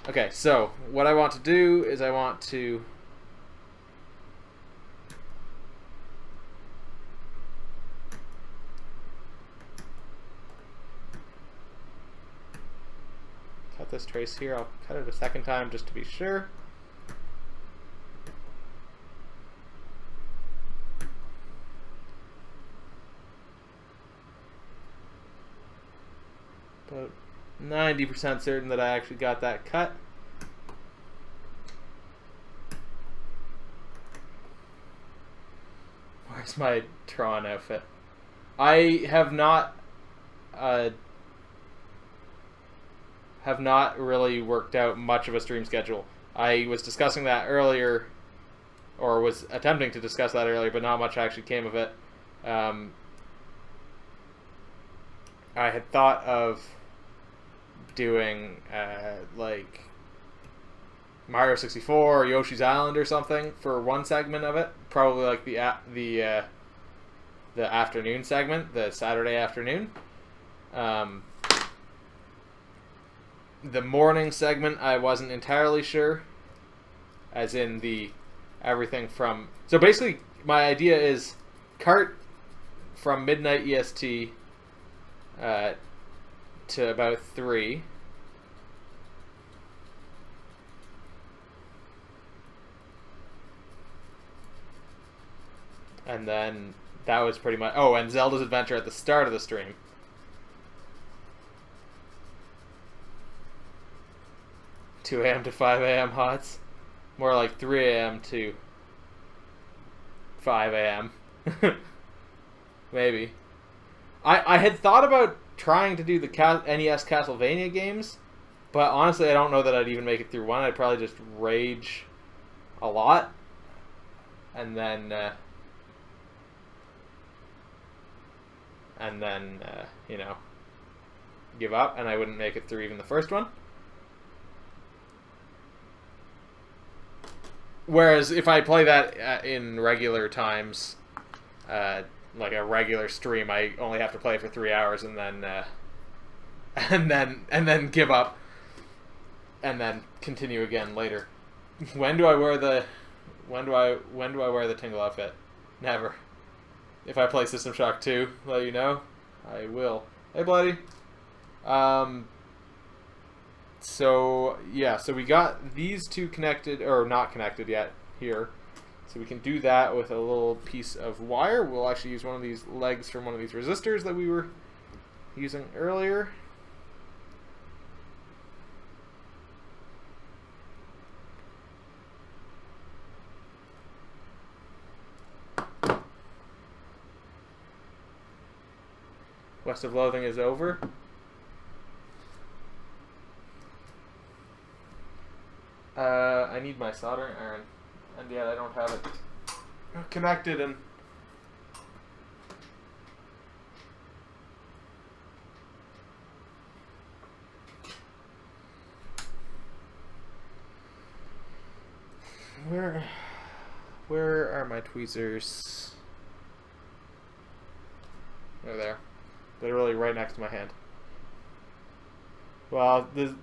Okay, so what I want to do is I want to cut this trace here. I'll cut it a second time just to be sure. About 90% certain that I actually got that cut. Where's my Tron outfit? I have not really worked out much of a stream schedule. I was discussing that earlier, or was attempting to discuss that earlier, but not much actually came of it. I had thought of doing like Mario 64 or Yoshi's Island or something for one segment of it, probably like the afternoon segment, the Saturday afternoon. The morning segment, I wasn't entirely sure, as in the everything from... So basically, my idea is cart from midnight EST to about 3. And then that was pretty much... Oh, and Zelda's Adventure at the start of the stream. $2 a.m. to 5 a.m. HOTS. More like 3 a.m. to 5 a.m. Maybe. I had thought about trying to do the NES Castlevania games, but honestly I don't know that I'd even make it through one. I'd probably just rage a lot and then you know, give up, and I wouldn't make it through even the first one. Whereas if I play that in regular times, like a regular stream, I only have to play for 3 hours and then and then give up and then continue again later. When do I wear the Tingle outfit? Never. If I play System Shock 2, let you know, I will. Hey, buddy. So yeah, so we got these two connected, or not connected yet here. So we can do that with a little piece of wire. We'll actually use one of these legs from one of these resistors that we were using earlier. West of Loathing is over. I need my soldering iron, and yet I don't have it connected. And where are my tweezers? They're there. Literally right next to my hand. Well, the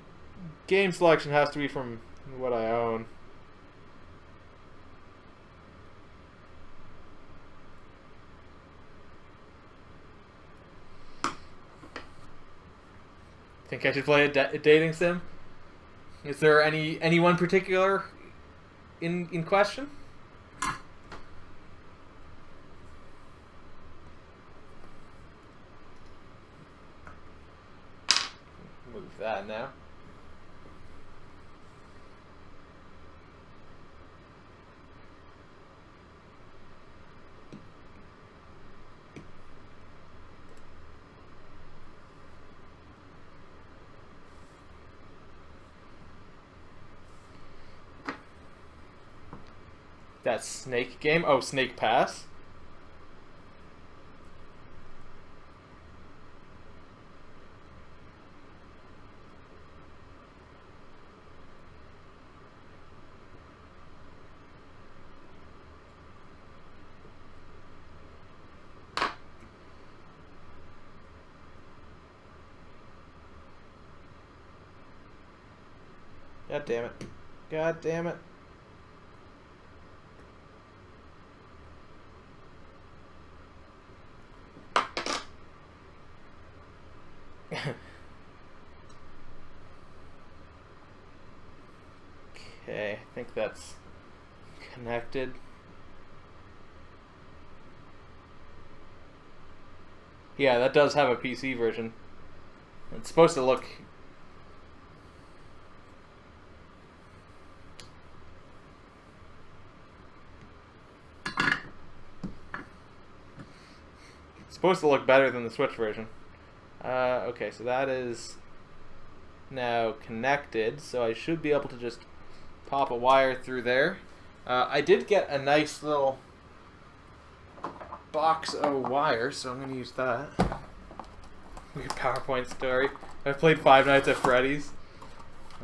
game selection has to be from what I own. Think I should play a dating sim? Is there anyone particular in question? Move that now. That Snake game? Oh, Snake Pass? God damn it. God damn it. Okay, I think that's connected. Yeah, that does have a PC version. It's supposed to look... It's supposed to look better than the Switch version. Okay, so that is now connected, so I should be able to just pop a wire through there. I did get a nice little box of wires, so I'm going to use that. Weird PowerPoint story. I've played Five Nights at Freddy's.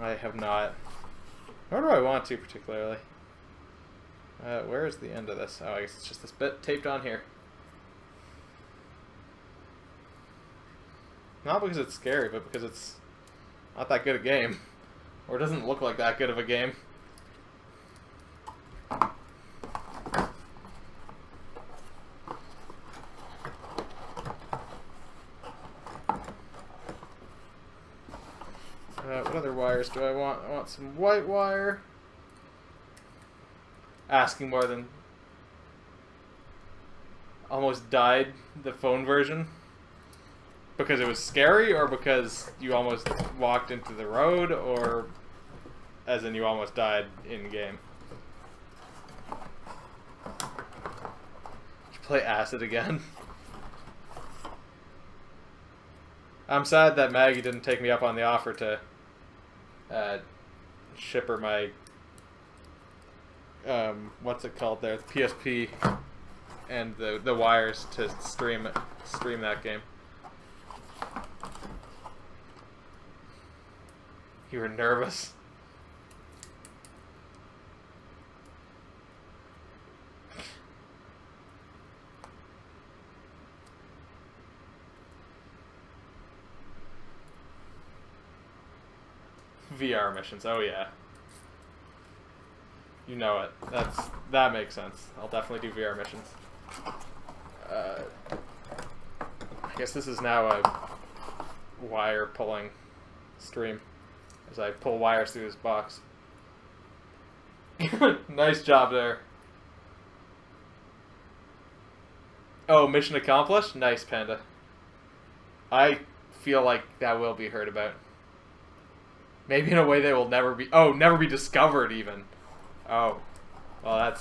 I have not. Nor do I want to particularly. Where is the end of this? Oh, I guess it's just this bit taped on here. Not because it's scary, but because it's not that good a game. Or it doesn't look like that good of a game. What other wires do I want? I want some white wire. Asking more than... Almost died the phone version. Because it was scary, or because you almost walked into the road, or as in you almost died in-game? Did you play Acid again? I'm sad that Maggie didn't take me up on the offer to ship her my what's it called there, the PSP and the wires to stream that game. You were nervous. VR missions, oh yeah. You know it. That makes sense. I'll definitely do VR missions. I guess this is now a wire pulling stream as I pull wires through this box. Nice job there. Oh, mission accomplished? Nice, Panda. I feel like that will be heard about. Maybe in a way they will never be... Oh, never be discovered, even. Oh. Well,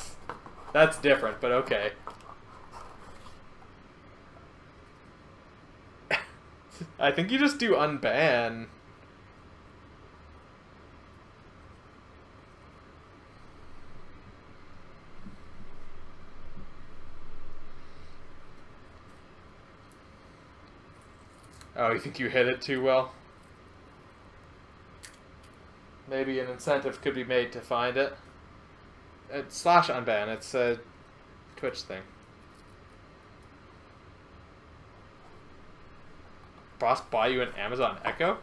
that's different, but okay. I think you just do unban. Oh, you think you hit it too well? Maybe an incentive could be made to find it. It's slash unban. It's a Twitch thing. Boss buy you an Amazon Echo?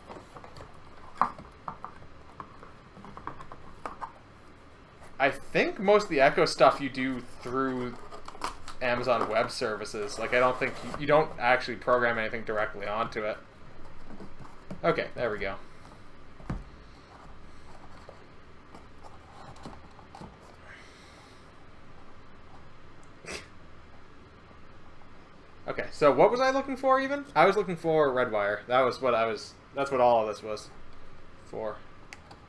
I think most of the Echo stuff you do through Amazon Web Services. Like, I don't think... You don't actually program anything directly onto it. Okay, there we go. Okay, so what was I looking for even? I was looking for red wire. That's what all of this was for.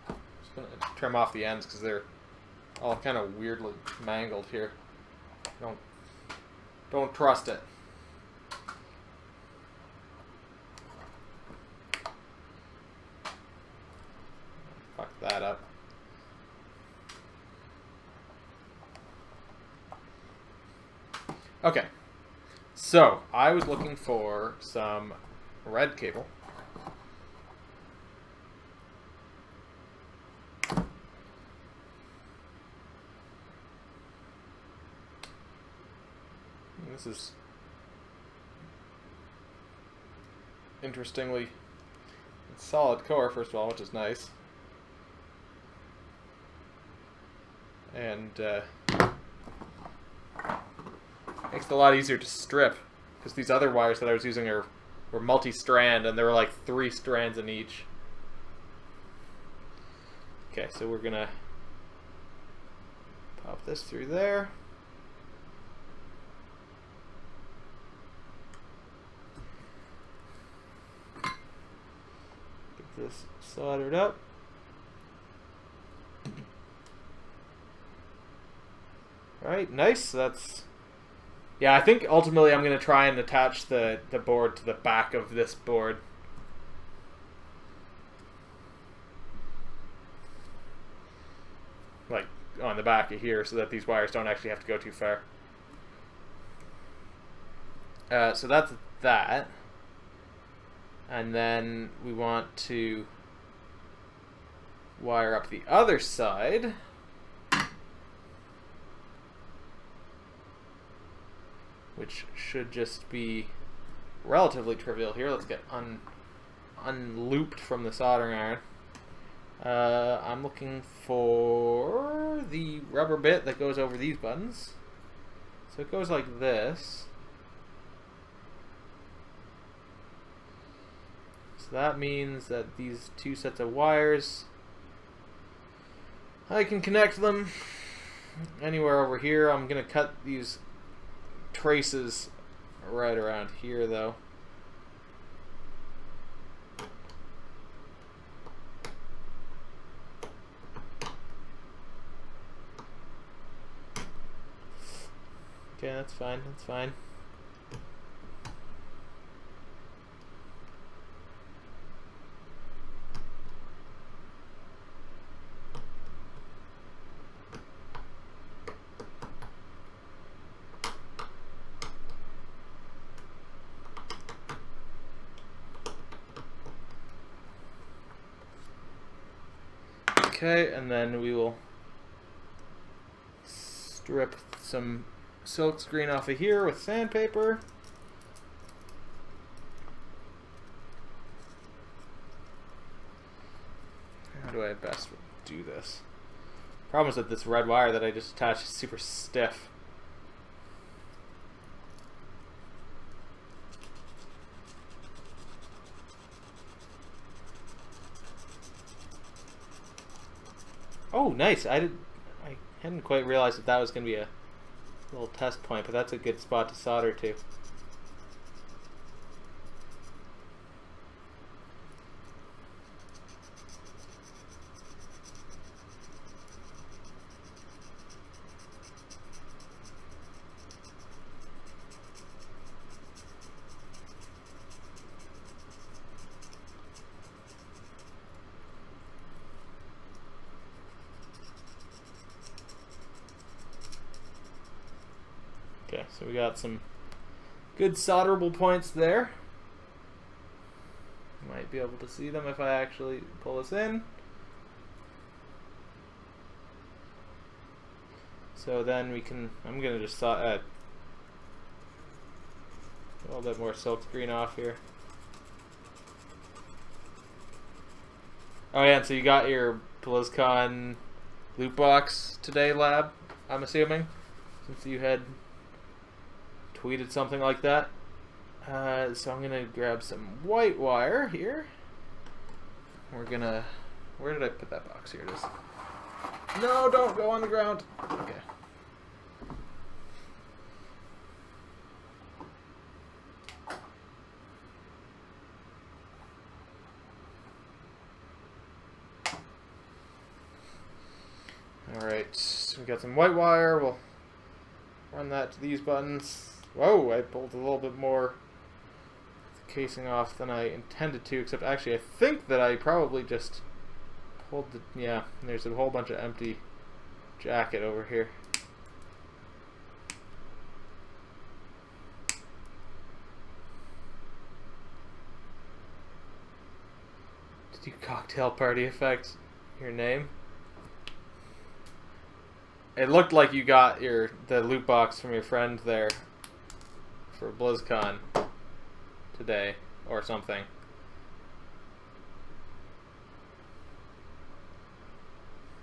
Just gonna trim off the ends because they're all kind of weirdly mangled here. Don't trust it. Fuck that up. Okay. So, I was looking for some red cable. This is interestingly solid core, first of all, which is nice. And makes it a lot easier to strip, because these other wires that I was using were multi-strand, and there were like 3 strands in each. Okay, so we're gonna pop this through there. Get this soldered up. Alright, nice. That's... Yeah, I think ultimately I'm going to try and attach the board to the back of this board. Like, on the back of here, so that these wires don't actually have to go too far. So that's that. And then we want to wire up the other side. Which should just be relatively trivial here. Let's get unlooped from the soldering iron. I'm looking for the rubber bit that goes over these buttons. So it goes like this. So that means that these 2 sets of wires, I can connect them anywhere over here. I'm going to cut these traces right around here, though. Okay, that's fine, that's fine. Okay, and then we will strip some silk screen off of here with sandpaper. How do I best do this? Problem is that this red wire that I just attached is super stiff. Oh, nice. I hadn't quite realized that was going to be a little test point, but that's a good spot to solder to. Okay, so we got some good solderable points there. Might be able to see them if I actually pull this in. So then we can, I'm going to just add a little bit more silk screen off here. Oh yeah, and so you got your BlizzCon loot box today, Lab, I'm assuming, since you had tweeted something like that. So I'm gonna grab some white wire here. We're gonna, where did I put that box? Here it is. No, don't go on the ground. Okay. Alright, so we got some white wire. We'll run that to these buttons. Whoa, I pulled a little bit more casing off than I intended to, except actually I think that I probably just pulled the, yeah, there's a whole bunch of empty jacket over here. Do cocktail party effect your name? It looked like you got the loot box from your friend there for BlizzCon today or something.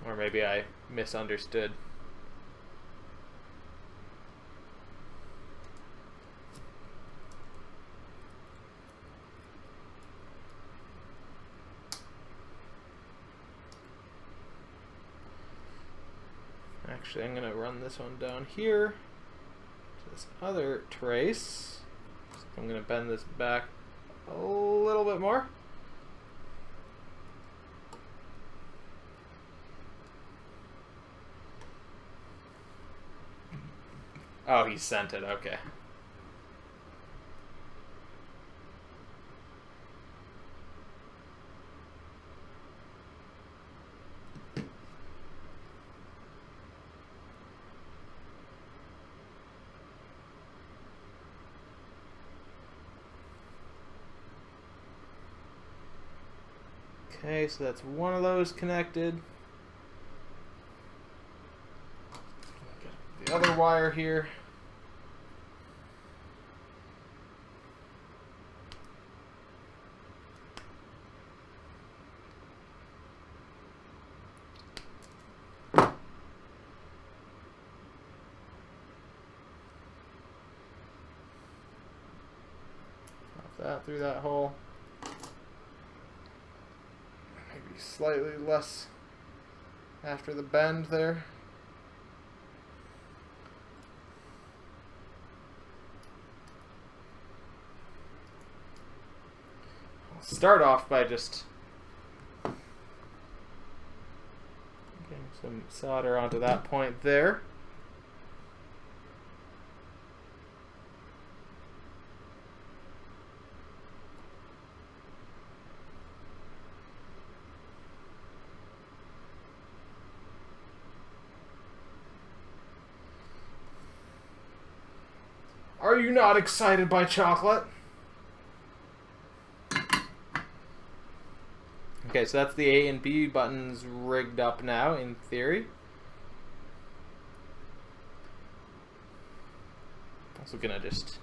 Or maybe I misunderstood. Actually, I'm going to run this one down here to this other trace. So I'm going to bend this back a little bit more. Oh, he sent it. Okay. Okay, so that's one of those connected. Get the other wire here. Pop that through that hole. Maybe slightly less after the bend there. I'll start off by just getting some solder onto that point there. Are you not excited by chocolate? Okay, so that's the A and B buttons rigged up now, in theory. Also gonna just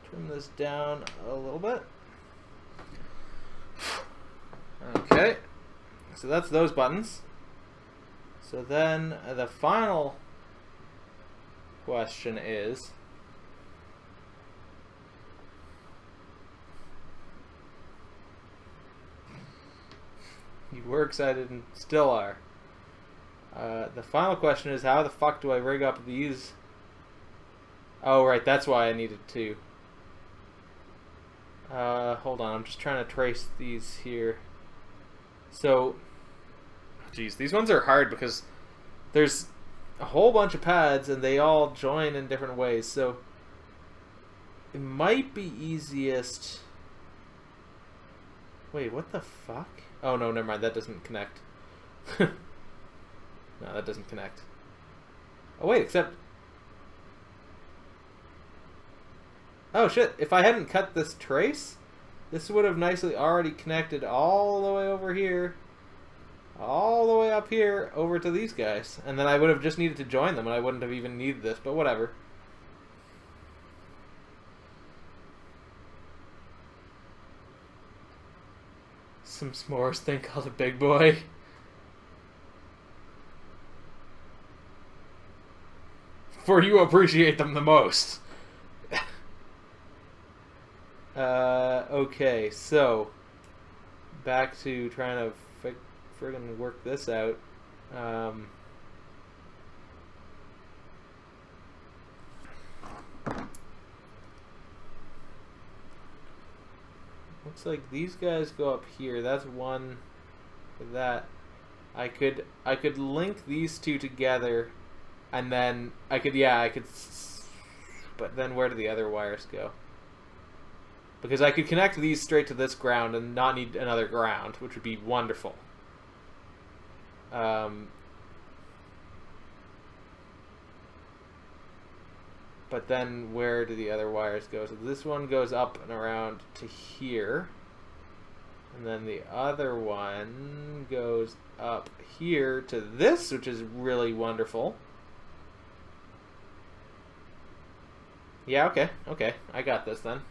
trim this down a little bit. Okay, so that's those buttons. So then the final question is, you were excited and still are. The final question is, how the fuck do I rig up these? Oh, right, that's why I needed to. Hold on, I'm just trying to trace these here. So, geez, these ones are hard because there's a whole bunch of pads and they all join in different ways. So, it might be easiest... Wait, what the fuck? Oh, no, never mind. That doesn't connect. No, that doesn't connect. Oh, wait, except... Oh, shit. If I hadn't cut this trace, this would have nicely already connected all the way over here, all the way up here, over to these guys. And then I would have just needed to join them, and I wouldn't have even needed this, but whatever. Some s'mores thing called a big boy. For you appreciate them the most. Okay, so back to trying to friggin' work this out. Looks like these guys go up here. That's one for that. I could link these two together, and then I could. But then where do the other wires go? Because I could connect these straight to this ground and not need another ground, which would be wonderful. But then where do the other wires go? So this one goes up and around to here. And then the other one goes up here to this, which is really wonderful. Yeah, okay, okay. I got this then.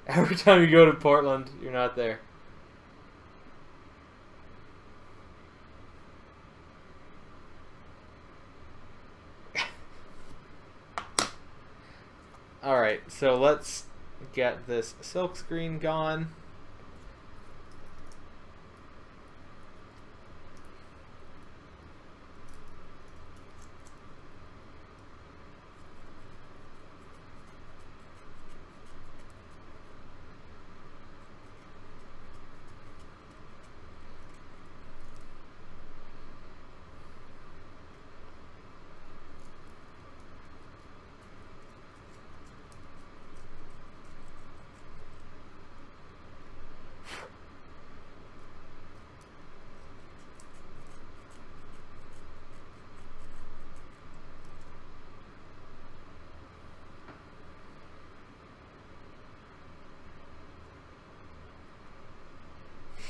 Every time you go to Portland, you're not there. Alright, so let's get this silk screen gone.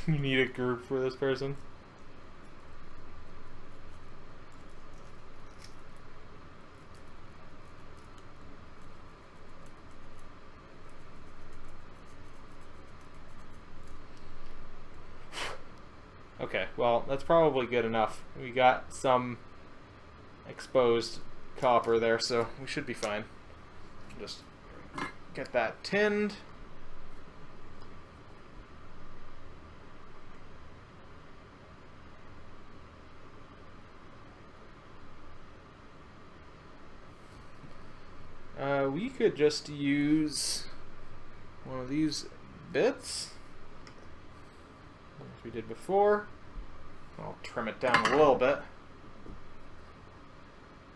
You need a group for this person. Okay, well, that's probably good enough. We got some exposed copper there, so we should be fine. Just get that tinned. We could just use one of these bits, as we did before. I'll trim it down a little bit.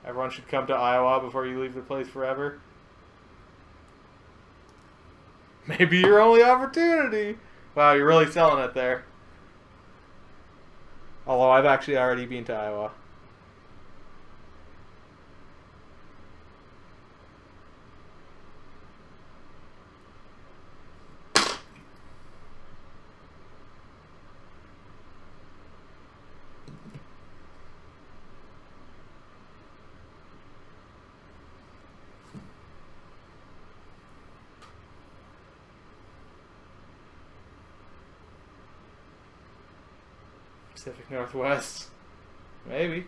Everyone should come to Iowa before you leave the place forever. Maybe your only opportunity. Wow, you're really selling it there. Although I've actually already been to Iowa. Pacific Northwest. Maybe.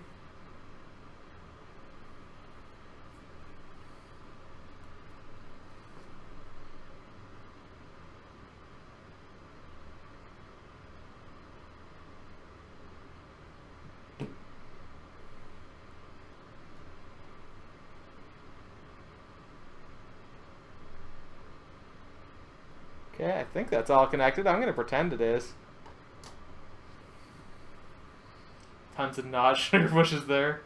Okay, I think that's all connected. I'm going to pretend it is. Tons of notch sugar bushes there.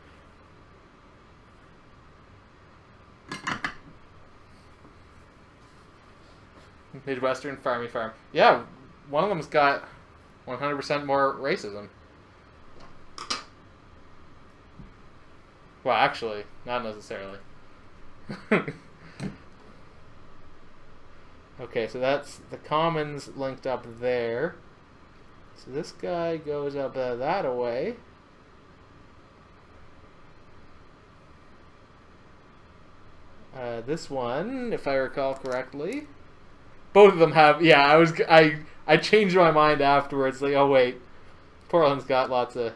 Midwestern Farmy Farm. Yeah, one of them's got 100% more racism. Well, actually, not necessarily. Okay, so that's the commons linked up there. So this guy goes up that away. This one, if I recall correctly, both of them have. Yeah, I changed my mind afterwards. Like, oh wait, Portland's got lots of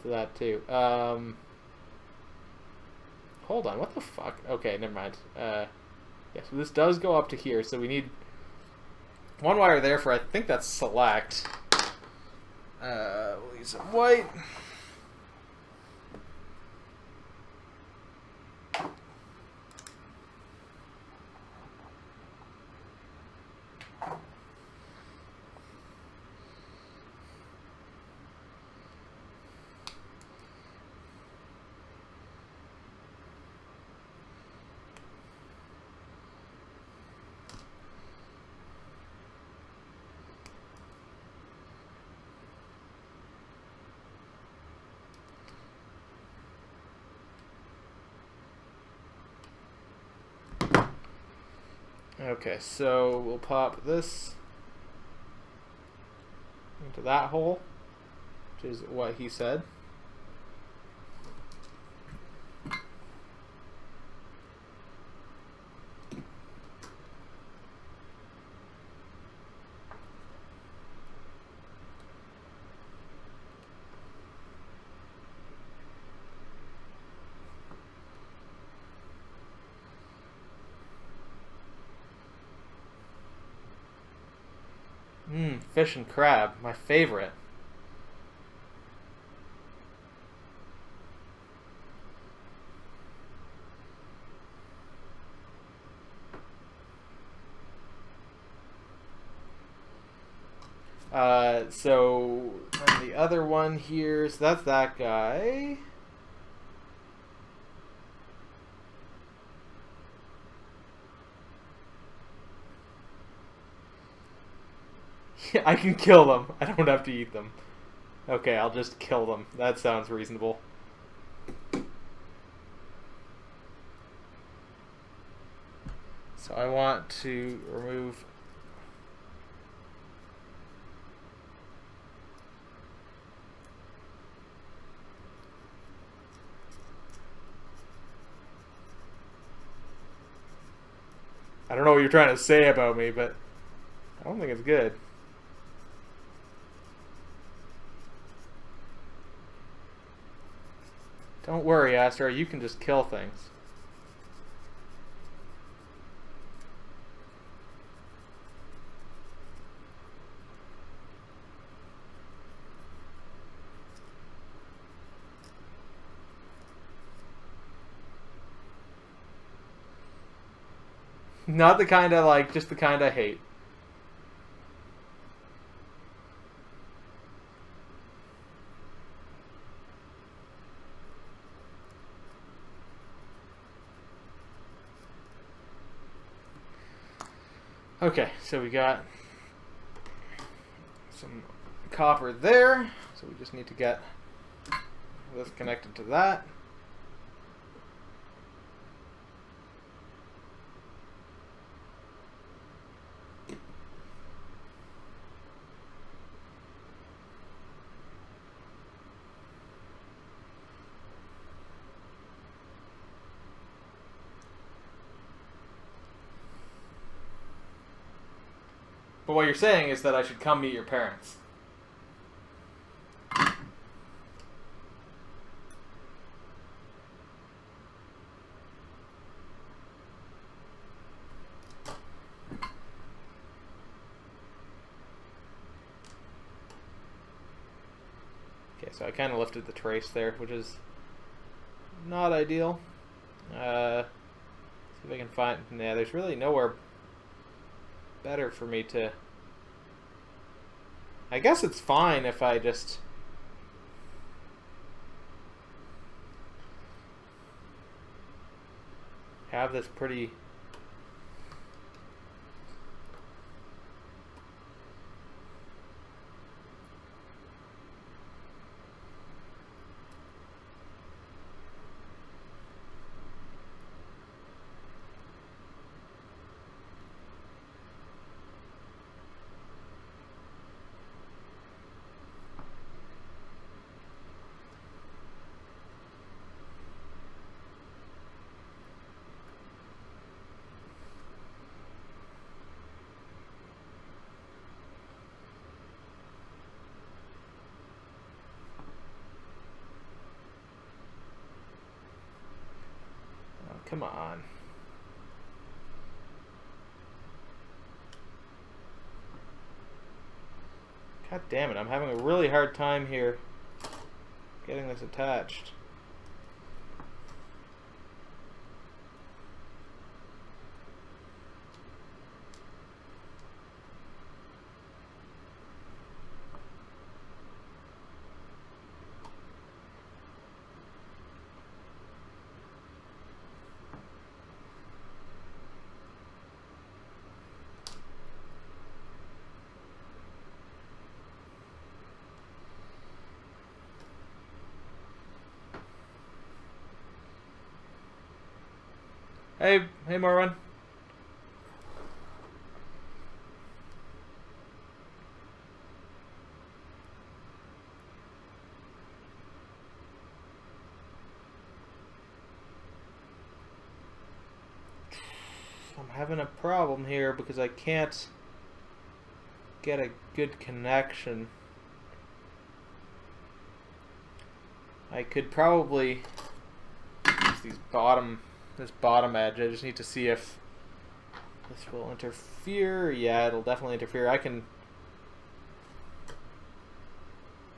that too. Hold on, what the fuck? Okay, never mind. Yeah, so this does go up to here. So we need one wire there for, I think that's select. We'll use some white. Okay, so we'll pop this into that hole, which is what he said. Fish and crab, my favorite. So and the other one here, so that's that guy. Yeah, I can kill them. I don't have to eat them. Okay, I'll just kill them. That sounds reasonable. So I want to remove... I don't know what you're trying to say about me, but I don't think it's good. Don't worry, Astra, you can just kill things. Not the kind I like, just the kind I hate. Okay, so we got some copper there, so we just need to get this connected to that. But what you're saying is that I should come meet your parents. Okay, so I kind of lifted the trace there, which is not ideal. See if I can find... Yeah, there's really nowhere better for me to... I guess it's fine if I just... have this pretty... Come on. God damn it, I'm having a really hard time here getting this attached. Hey Marwan. having a problem here because I can't get a good connection. I could probably use this bottom edge. I just need to see if this will interfere. Yeah, it'll definitely interfere. I can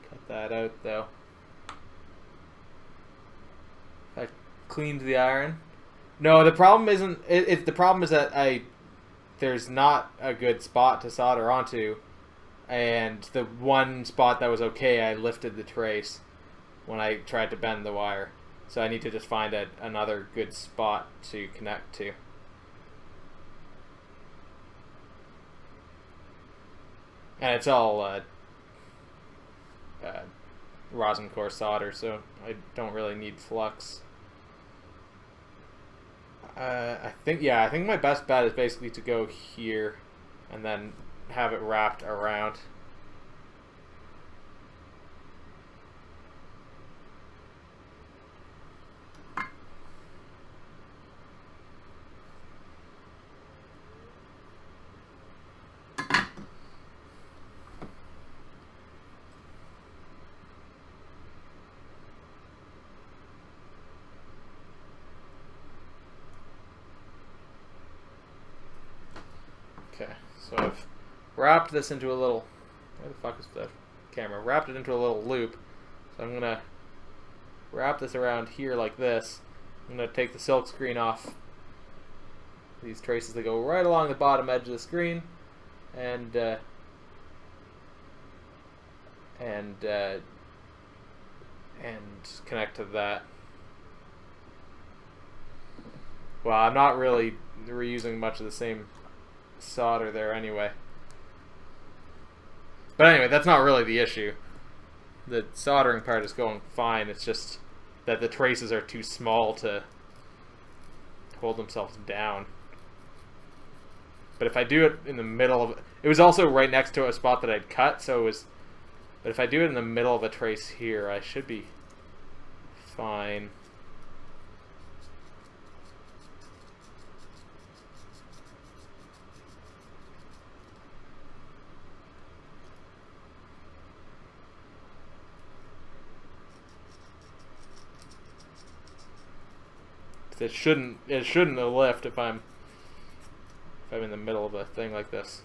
cut that out though. I cleaned the iron. No, the problem isn't. The problem is that there's not a good spot to solder onto, and the one spot that was okay, I lifted the trace when I tried to bend the wire. So I need to just find another good spot to connect to. And it's all rosin core solder, so I don't really need flux. I think my best bet is basically to go here and then have it wrapped around. Okay, so I've wrapped this into a little, where the fuck is the camera? Wrapped it into a little loop. So I'm gonna wrap this around here like this. I'm gonna take the silk screen off these traces that go right along the bottom edge of the screen, and connect to that. Well, I'm not really reusing much of the same solder there anyway. But anyway, that's not really the issue. The soldering part is going fine. It's just that the traces are too small to hold themselves down. But if I do it in the middle of it was also right next to a spot that I'd cut, so it was. But if I do it in the middle of a trace here, I should be fine. It shouldn't lift if I'm in the middle of a thing like this.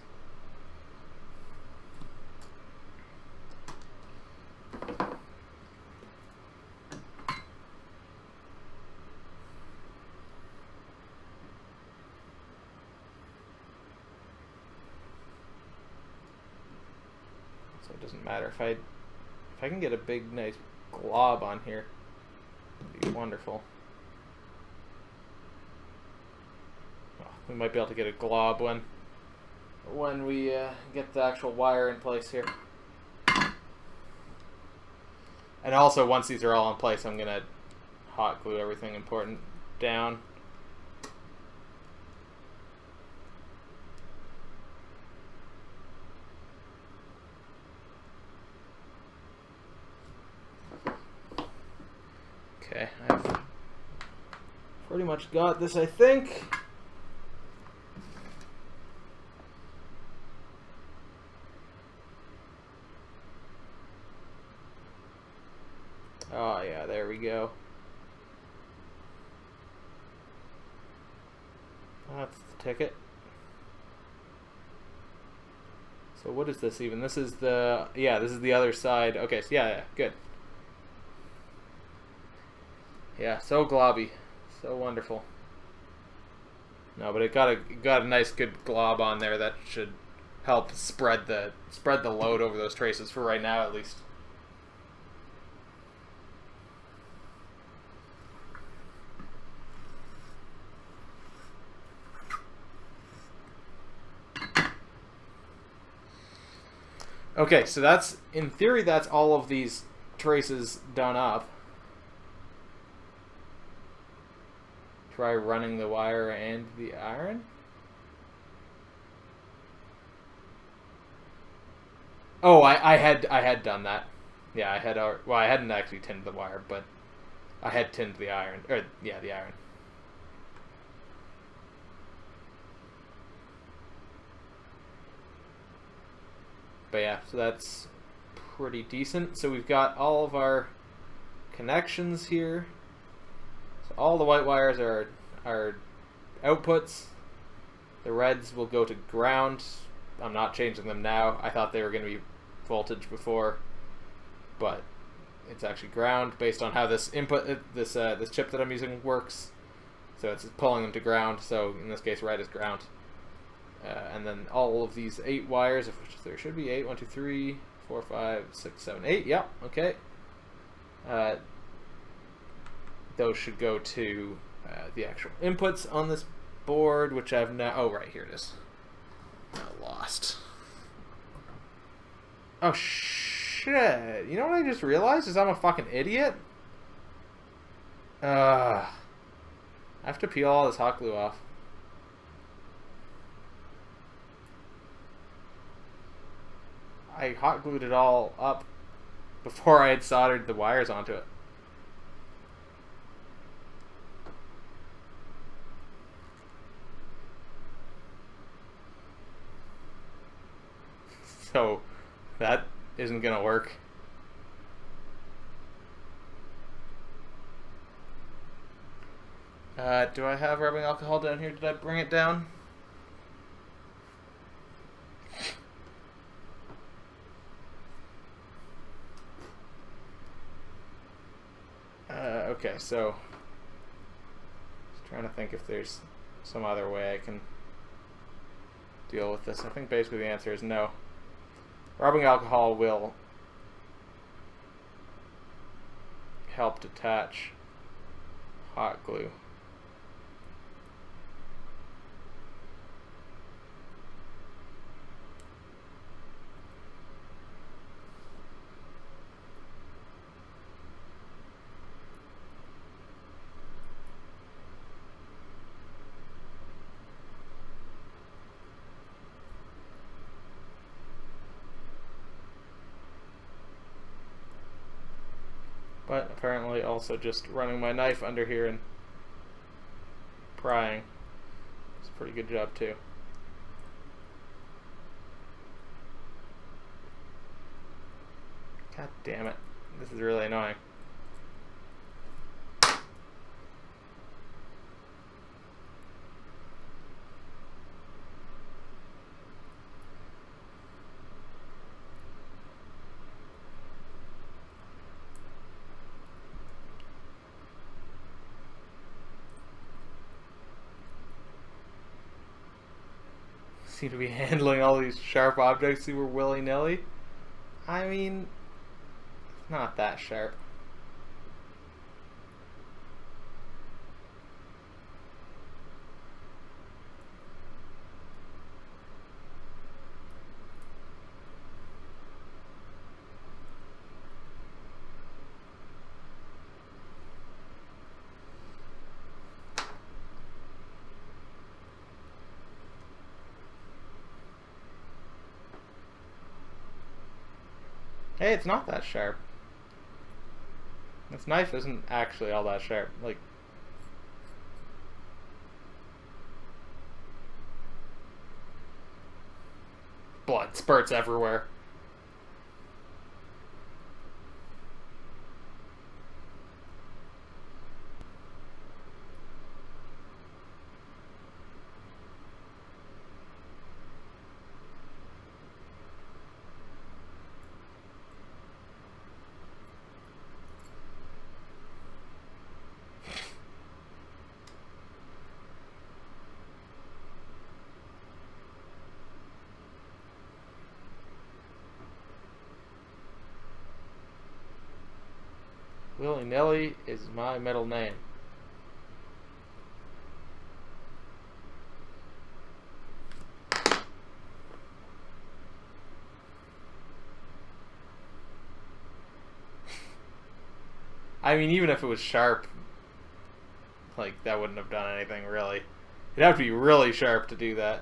So it doesn't matter if I can get a big nice glob on here, it'd be wonderful. We might be able to get a glob when we get the actual wire in place here. And also, once these are all in place, I'm going to hot glue everything important down. Okay, I've pretty much got this, I think. Oh yeah, there we go. That's the ticket. So what is this even? This is the, yeah, this is the other side. Okay, so yeah, good. Yeah, so globby. So wonderful. No, but it got a nice good glob on there that should help spread the load over those traces for right now at least. Okay, so that's, in theory, that's all of these traces done up. Try running the wire and the iron. Oh, I had done that. Yeah, I hadn't actually tinned the wire, but I had tinned the iron, or yeah, the iron. But yeah, so that's pretty decent. So we've got all of our connections here. So all the white wires are outputs. The reds will go to ground. I'm not changing them now. I thought they were going to be voltage before, but it's actually ground based on how this input, this chip that I'm using works. So it's pulling them to ground. So in this case, red is ground. And then all of these 8 wires, of which there should be 8. 1, 2, 3, 4, 5, 6, 7, 8. Yep. Okay. Those should go to the actual inputs on this board, which I've now. Oh, right here it is. I lost. Oh shit! You know what I just realized is I'm a fucking idiot. I have to peel all this hot glue off. I hot glued it all up before I had soldered the wires onto it. So that isn't gonna work. Do I have rubbing alcohol down here? Did I bring it down? Okay, so just trying to think if there's some other way I can deal with this. I think basically the answer is no. Rubbing alcohol will help detach hot glue. But apparently also just running my knife under here and prying. It's a pretty good job too. God damn it. This is really annoying. Seem to be handling all these sharp objects super willy-nilly. I mean, it's not that sharp. Hey, it's not that sharp. This knife isn't actually all that sharp. Like, blood spurts everywhere. Willy-nilly is my middle name. I mean, even if it was sharp, like, that wouldn't have done anything, really. It'd have to be really sharp to do that.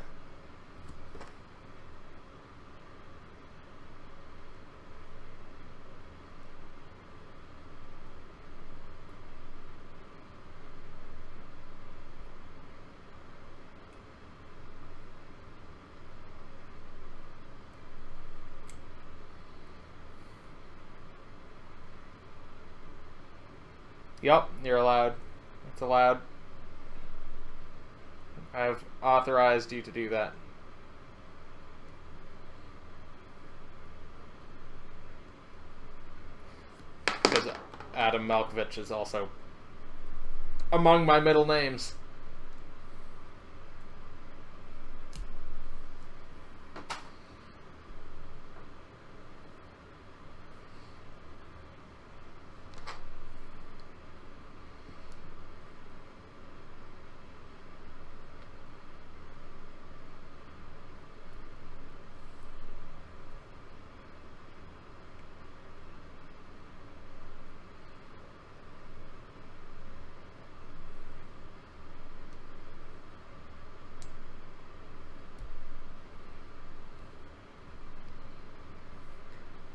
Yup, you're allowed. It's allowed. I've authorized you to do that. Because Adam Malkovich is also among my middle names.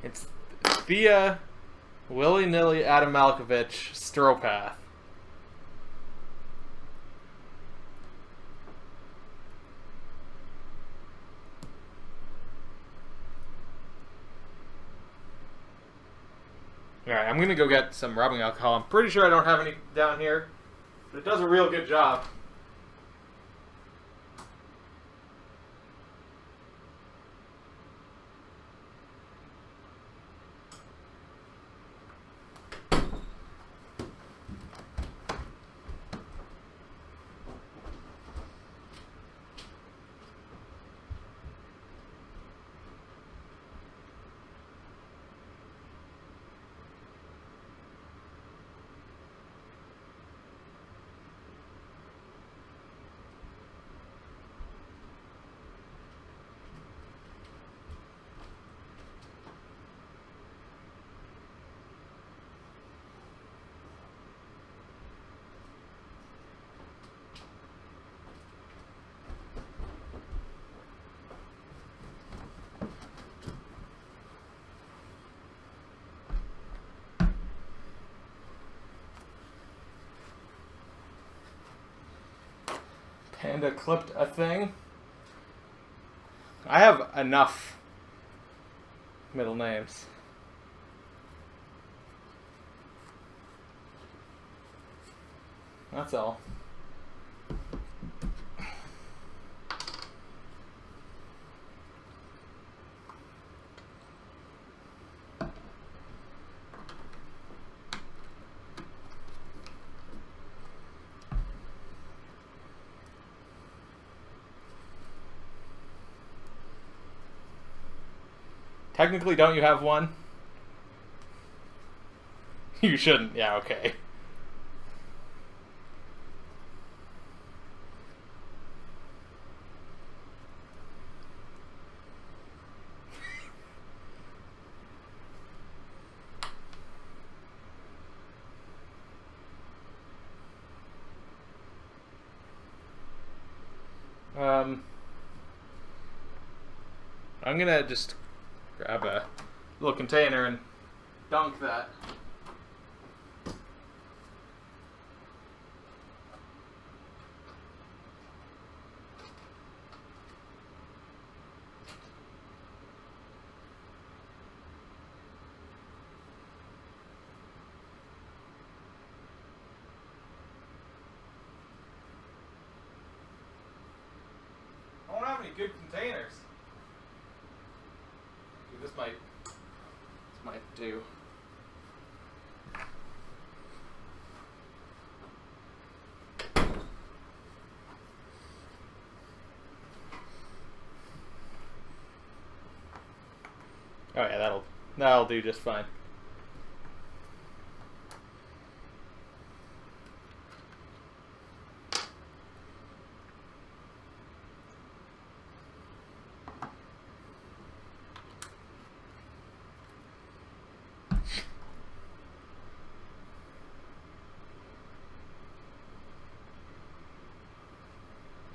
It's via willy-nilly Adam Malkovich Stropath. Alright, I'm gonna go get some rubbing alcohol. I'm pretty sure I don't have any down here, but it does a real good job. Panda clipped a thing. I have enough middle names. That's all. Technically, don't you have one? You shouldn't. Yeah, okay. I'm gonna just grab a little container and dunk that. I don't have any good containers. Dude, this might do. Oh yeah, that'll do just fine.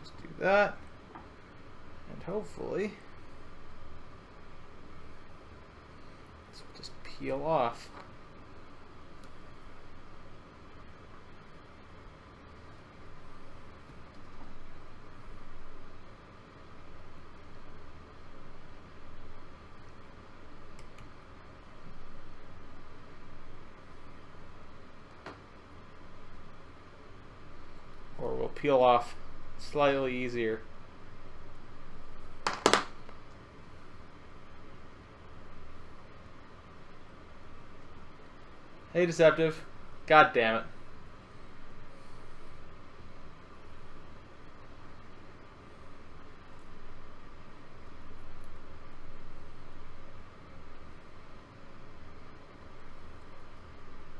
Just do that, and hopefully this will just peel off. peel off slightly easier. Hey, Deceptive. God damn it.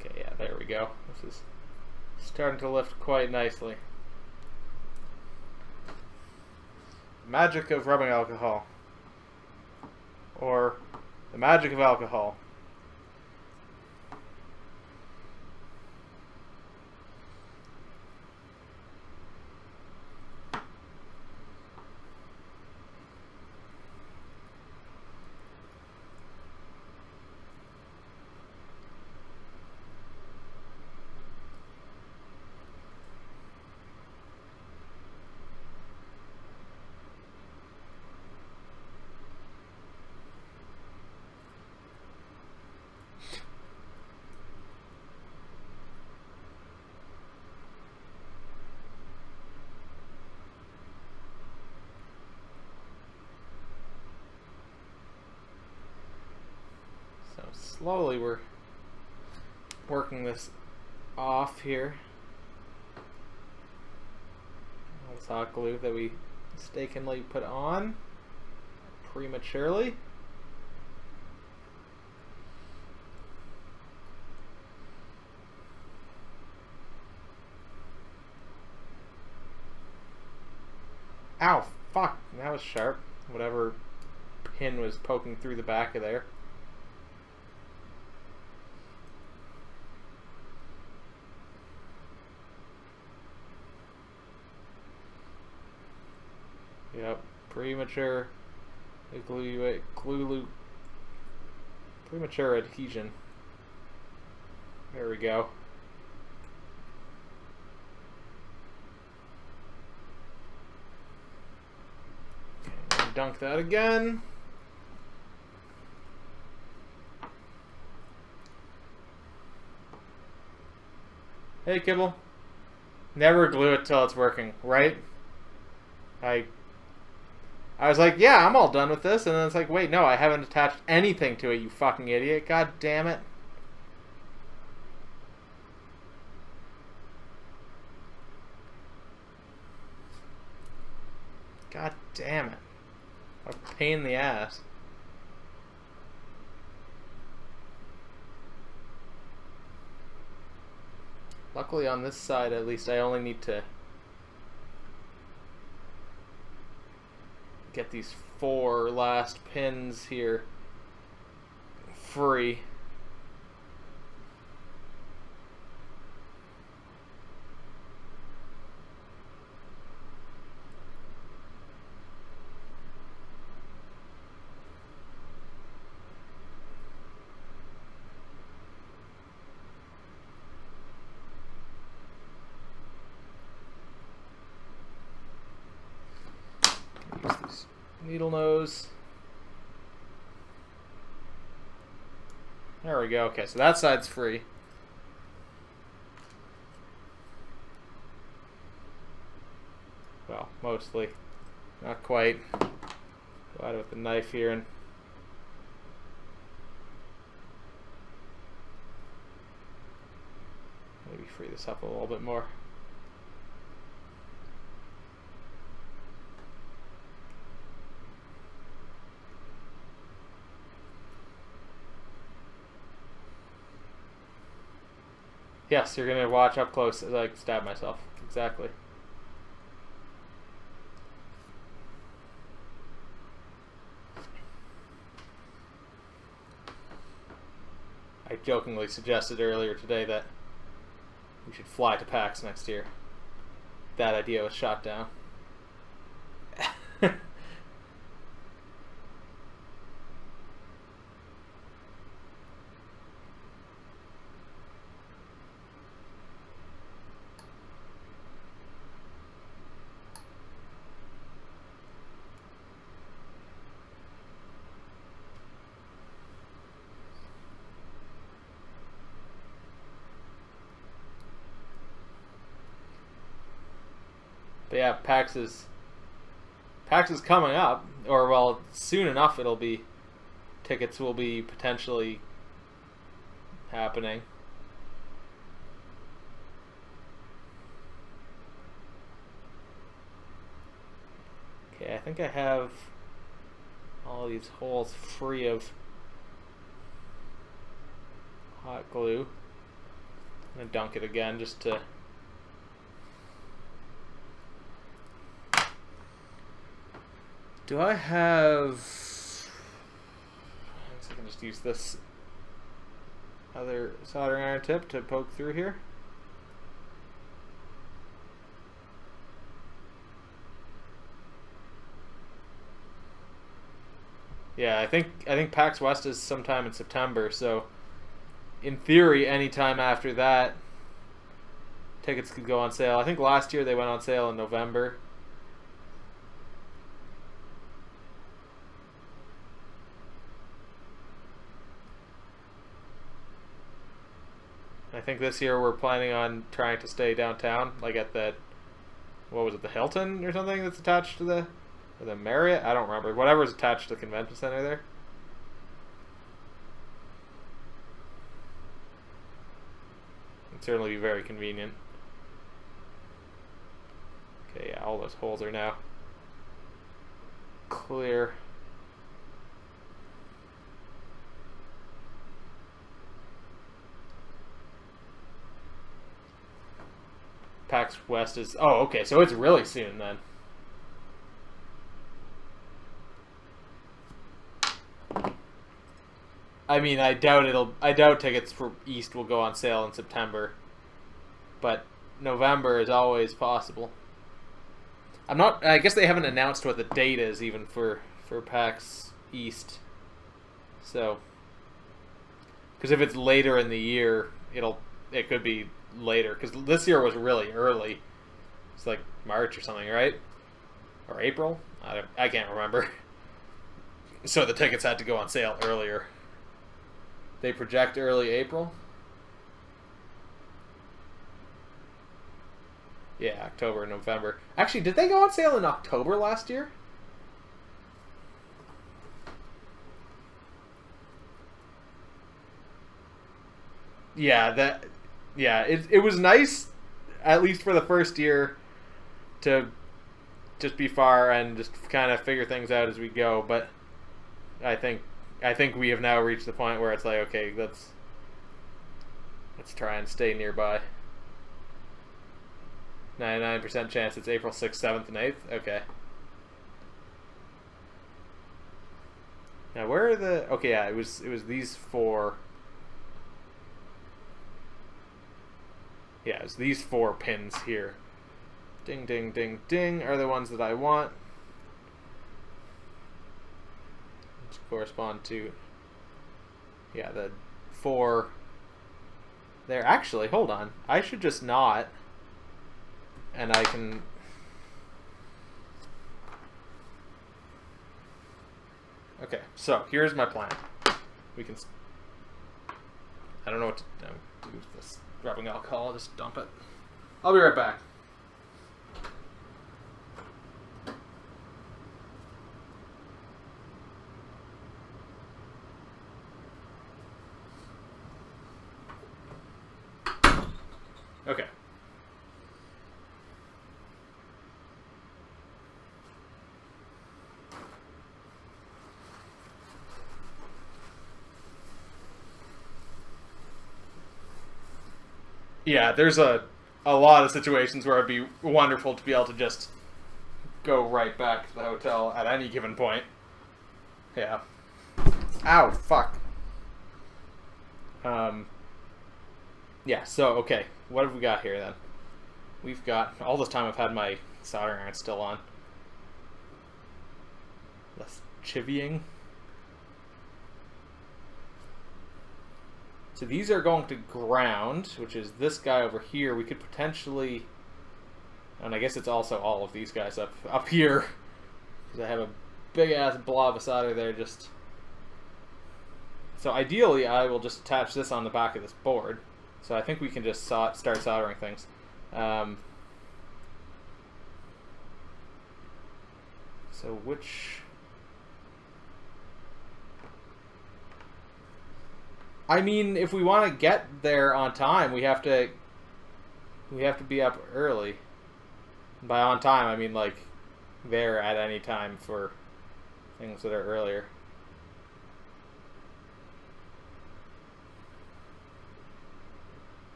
Okay, yeah, there we go. This is starting to lift quite nicely. Magic of rubbing alcohol. Or the magic of alcohol. Slowly we're working this off here. This hot glue that we mistakenly put on prematurely. Ow, fuck, that was sharp. Whatever pin was poking through the back of there. Yep, premature premature adhesion. There we go. Okay, dunk that again. Hey, Kibble. Never glue it till it's working, right? I was like, yeah, I'm all done with this, and then it's like, wait, no, I haven't attached anything to it, you fucking idiot. God damn it. God damn it. What a pain in the ass. Luckily on this side, at least, I only need to get these 4 last pins here free. Use this needle nose. There we go. Okay, so that side's free. Well, mostly. Not quite. Go at it with the knife here and maybe free this up a little bit more. Yes, you're gonna watch up close as I stab myself. Exactly. I jokingly suggested earlier today that we should fly to PAX next year. That idea was shot down. But yeah, PAX is coming up, or well, soon enough it'll be. Tickets will be potentially happening. Okay, I think I have all these holes free of hot glue. I'm gonna dunk it again just to. Do I have? I guess I can just use this other soldering iron tip to poke through here. Yeah, I think PAX West is sometime in September, so in theory, anytime after that, tickets could go on sale. I think last year they went on sale in November. I think this year we're planning on trying to stay downtown, like at that, what was it, the Hilton or something that's attached to the Marriott? I don't remember. Whatever's attached to the convention center there. It'd certainly be very convenient. Okay, yeah, all those holes are now clear. PAX West is... Oh, okay, so it's really soon then. I mean, I doubt tickets for East will go on sale in September. But November is always possible. I guess they haven't announced what the date is even for PAX East. So, because if it's later in the year, it could be later, because this year was really early. It's like March or something, right? Or April? I can't remember. So the tickets had to go on sale earlier. They project early April? Yeah, October and November. Actually, did they go on sale in October last year? Yeah, it was nice, at least for the first year, to just be far and just kind of figure things out as we go. But I think we have now reached the point where it's like, okay, let's try and stay nearby. 99% chance it's April 6th, 7th, and 8th? Okay. Now where are the... Okay, yeah, it was these four... Yeah, it's these four pins here. Ding, ding, ding, ding are the ones that I want. Which correspond to... Yeah, the four... There, actually, hold on. I should just not... And I can... Okay, so here's my plan. We can... I don't know what to do with this rubbing alcohol. I'll just dump it. I'll be right back. Okay. Yeah, there's a lot of situations where it'd be wonderful to be able to just go right back to the hotel at any given point. Yeah. Ow, fuck. Yeah, so, okay. What have we got here, then? We've got... All this time I've had my soldering iron still on. Less chivying. So these are going to ground, which is this guy over here. We could potentially... And I guess it's also all of these guys up here. Because I have a big-ass blob of solder there just... So ideally, I will just attach this on the back of this board. So I think we can just start soldering things. So which... I mean, if we want to get there on time, we have to be up early. By on time, I mean like there at any time for things that are earlier.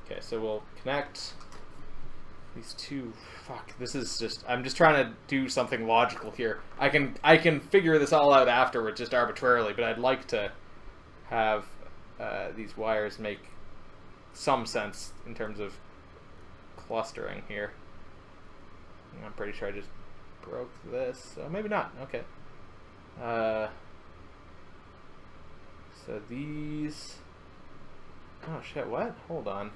Okay, so we'll connect these two. Fuck, this is just... I'm just trying to do something logical here. I can figure this all out afterwards, just arbitrarily, but I'd like to have these wires make some sense in terms of clustering here. I'm pretty sure I just broke this, so maybe not. Okay. So these... Oh shit, what? Hold on.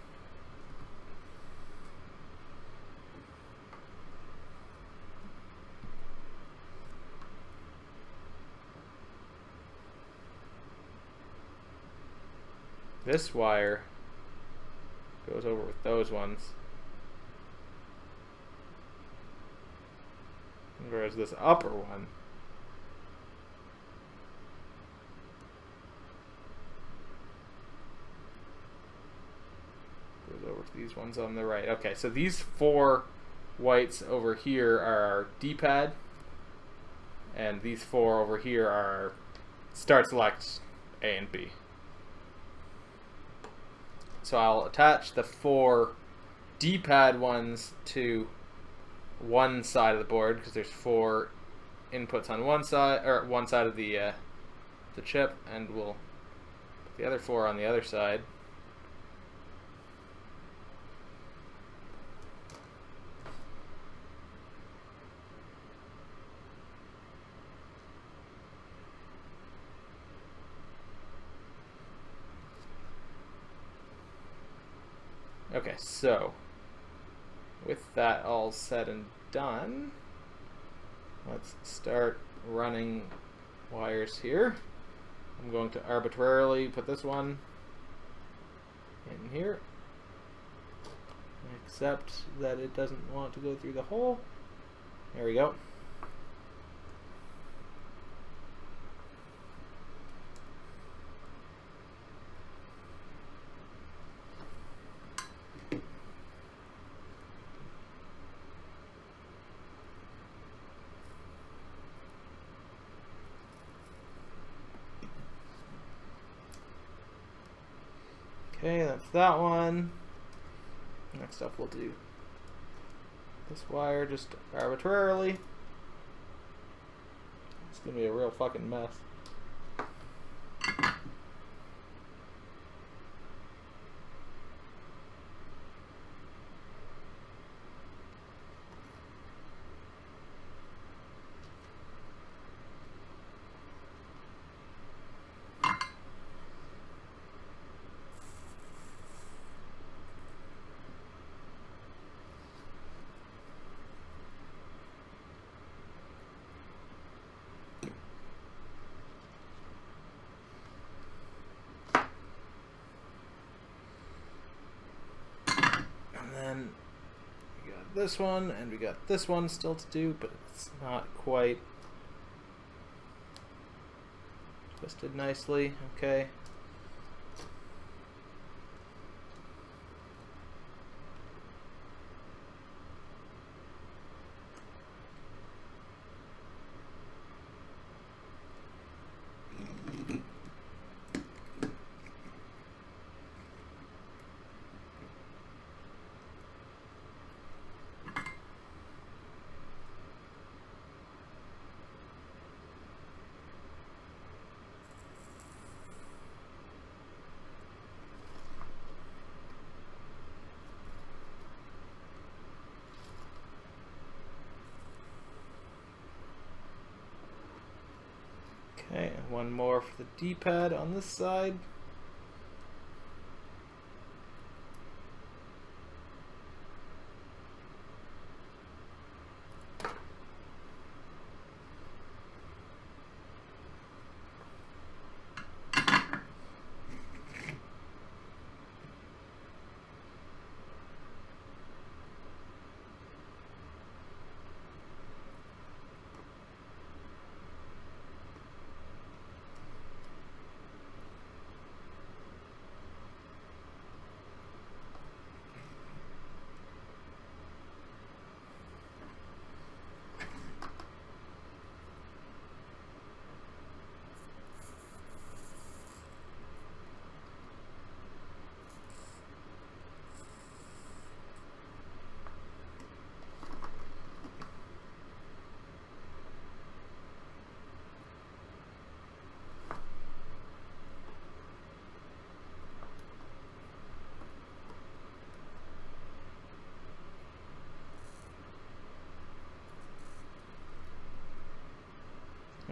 This wire goes over with those ones. Whereas this upper one goes over to these ones on the right. Okay, so these 4 whites over here are our D-pad, and these 4 over here are start select A and B. So I'll attach the 4 D-pad ones to one side of the board because there's 4 inputs on one side, or one side of the chip, and we'll put the other 4 on the other side. Okay, so with that all said and done, let's start running wires here. I'm going to arbitrarily put this one in here, except that it doesn't want to go through the hole. There we go. Okay, that's that one. Next up we'll do this wire just arbitrarily. It's gonna be a real fucking mess. We got this one, and we got this one still to do, but it's not quite twisted nicely. Okay. Okay, and one more for the D-pad on this side.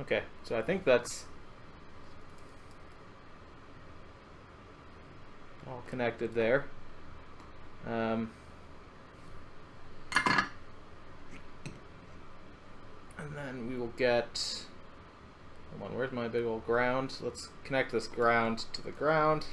Okay, so I think that's all connected there. And then we will get... Hold on, where's my big old ground? Let's connect this ground to the ground.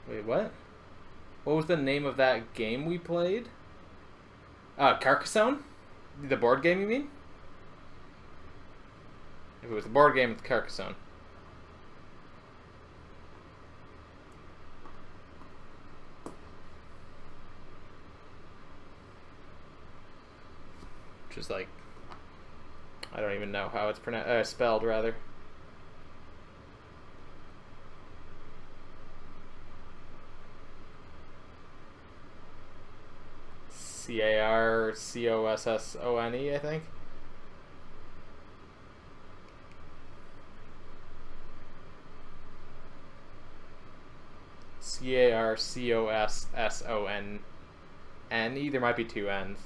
Wait, what? What was the name of that game we played? Carcassonne? The board game, you mean? If it was a board game, it's Carcassonne. Which is like... I don't even know how it's spelled, rather. Carcossone, I think. Carcossone. There might be two N's.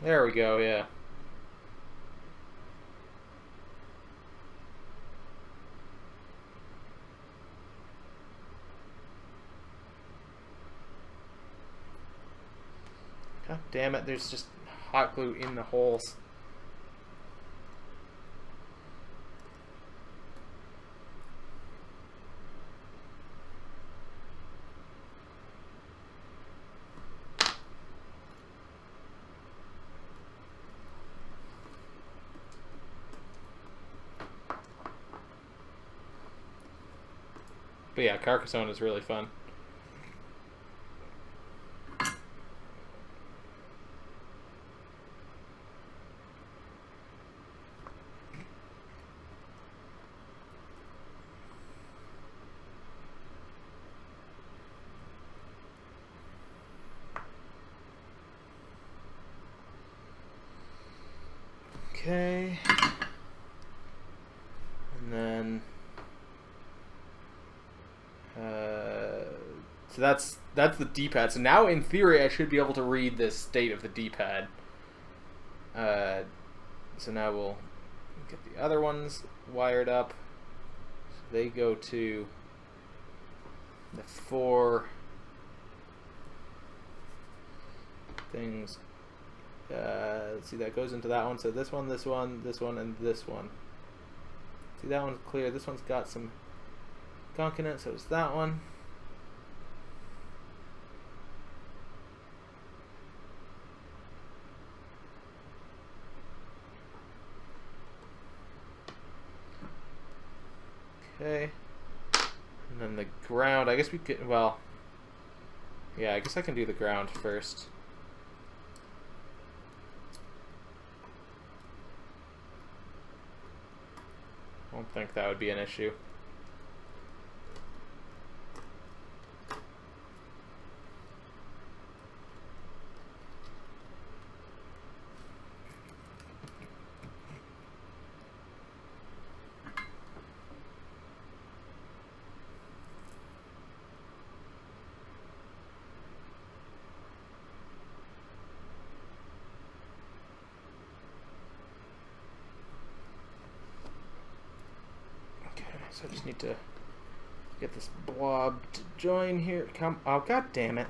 There we go, yeah. God damn it, there's just hot glue in the holes. But yeah, Carcassonne is really fun. Okay. And then... so that's the D-pad. So now, in theory, I should be able to read the state of the D-pad. So now we'll get the other ones wired up. So they go to the 4 things. Let's see, that goes into that one. So this one, this one, this one, and this one. See, that one's clear. This one's got some gunk in it, so it's that one. Okay. And then the ground, I guess we could, well, yeah, I guess I can do the ground first. I don't think that would be an issue. So I just need to get this blob to join here. Come, oh, god damn it.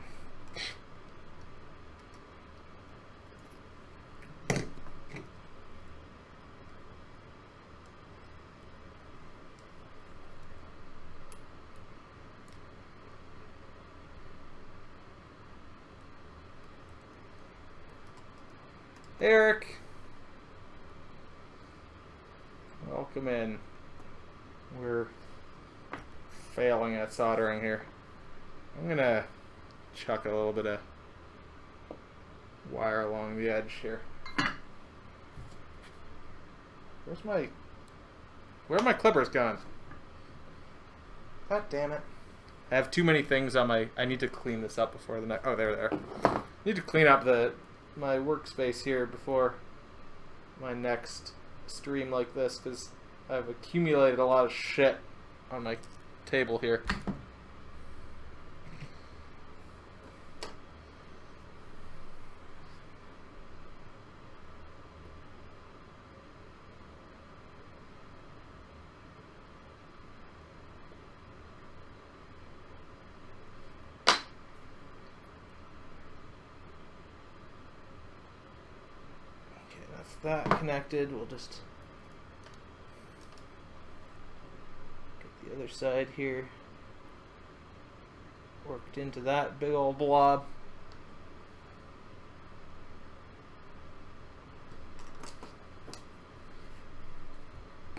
Eric, welcome in. We're failing at soldering here. I'm gonna chuck a little bit of wire along the edge here. Where are my clippers gone? God damn it. I have too many things on my... I need to clean this up before the next... Oh, there they are. I need to clean up my workspace here before my next stream like this, because I've accumulated a lot of shit on my table here. That connected, we'll just get the other side here worked into that big old blob.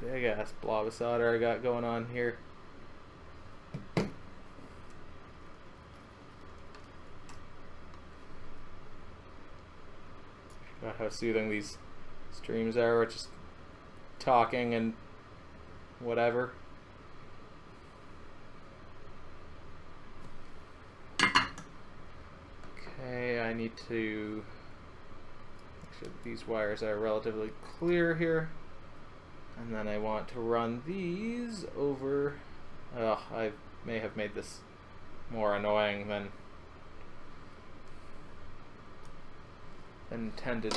Big ass blob of solder I got going on here. Forgot how soothing these streams are. We're just talking and whatever. Okay, I need to make sure that these wires are relatively clear here. And then I want to run these over... Oh, I may have made this more annoying than intended.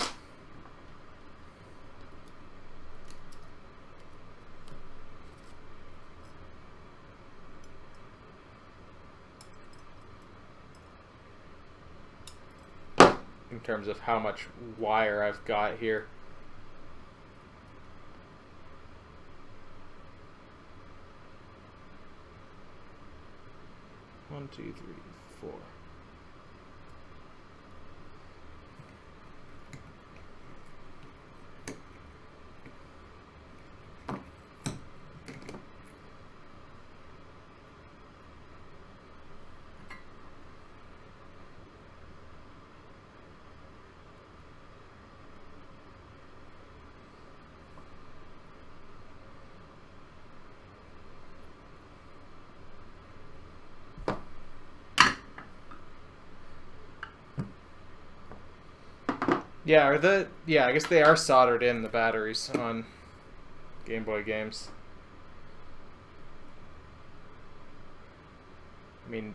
In terms of how much wire I've got here. One, two, three, four. Yeah, I guess they are soldered in, the batteries on Game Boy games. I mean,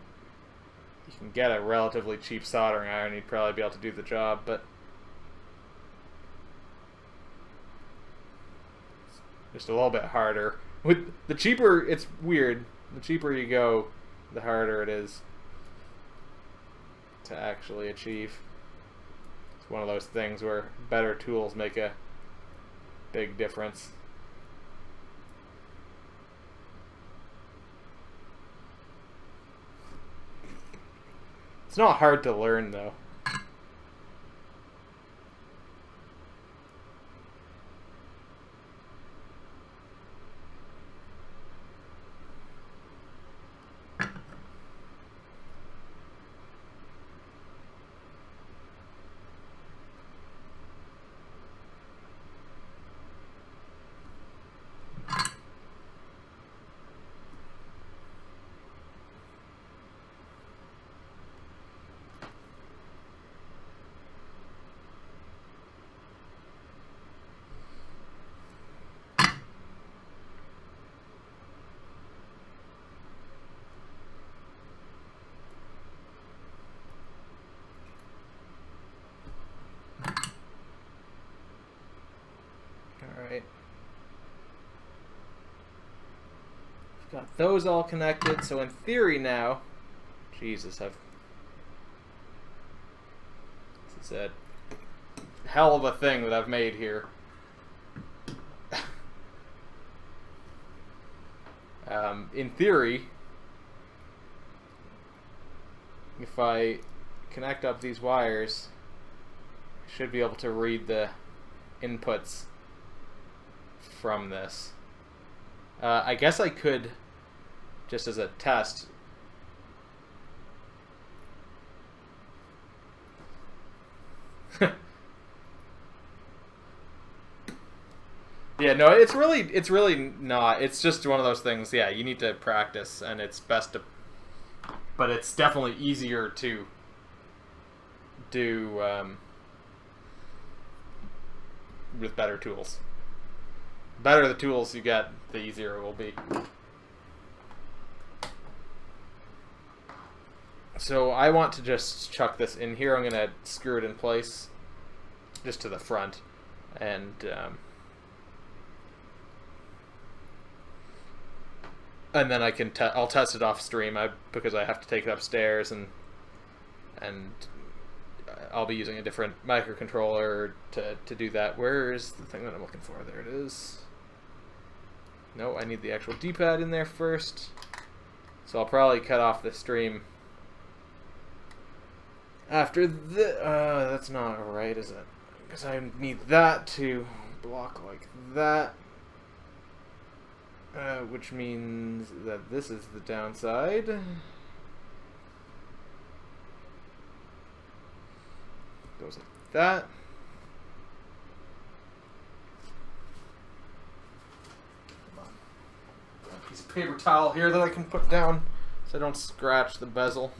you can get a relatively cheap soldering iron, you'd probably be able to do the job, but it's just a little bit harder. With the cheaper, it's weird. The cheaper you go, the harder it is to actually achieve. It's one of those things where better tools make a big difference. It's not hard to learn, though. Got those all connected, so in theory now, Jesus, this is a hell of a thing that I've made here. In theory, if I connect up these wires, I should be able to read the inputs from this. I guess I could, just as a test, Yeah, no, it's really not. It's just one of those things. Yeah, you need to practice, and it's best to. But it's definitely easier to do with better tools. Better the tools you get, the easier it will be. So I want to just chuck this in here. I'm going to screw it in place just to the front. And then I'll test it off stream because I have to take it upstairs and I'll be using a different microcontroller to do that. Where is the thing that I'm looking for? There it is. No, I need the actual D-pad in there first. So I'll probably cut off the stream after that's not right, is it? Because I need that to block like that. Which means that this is the downside. Goes like that. Hold on. Got a piece of paper towel here that I can put down so I don't scratch the bezel.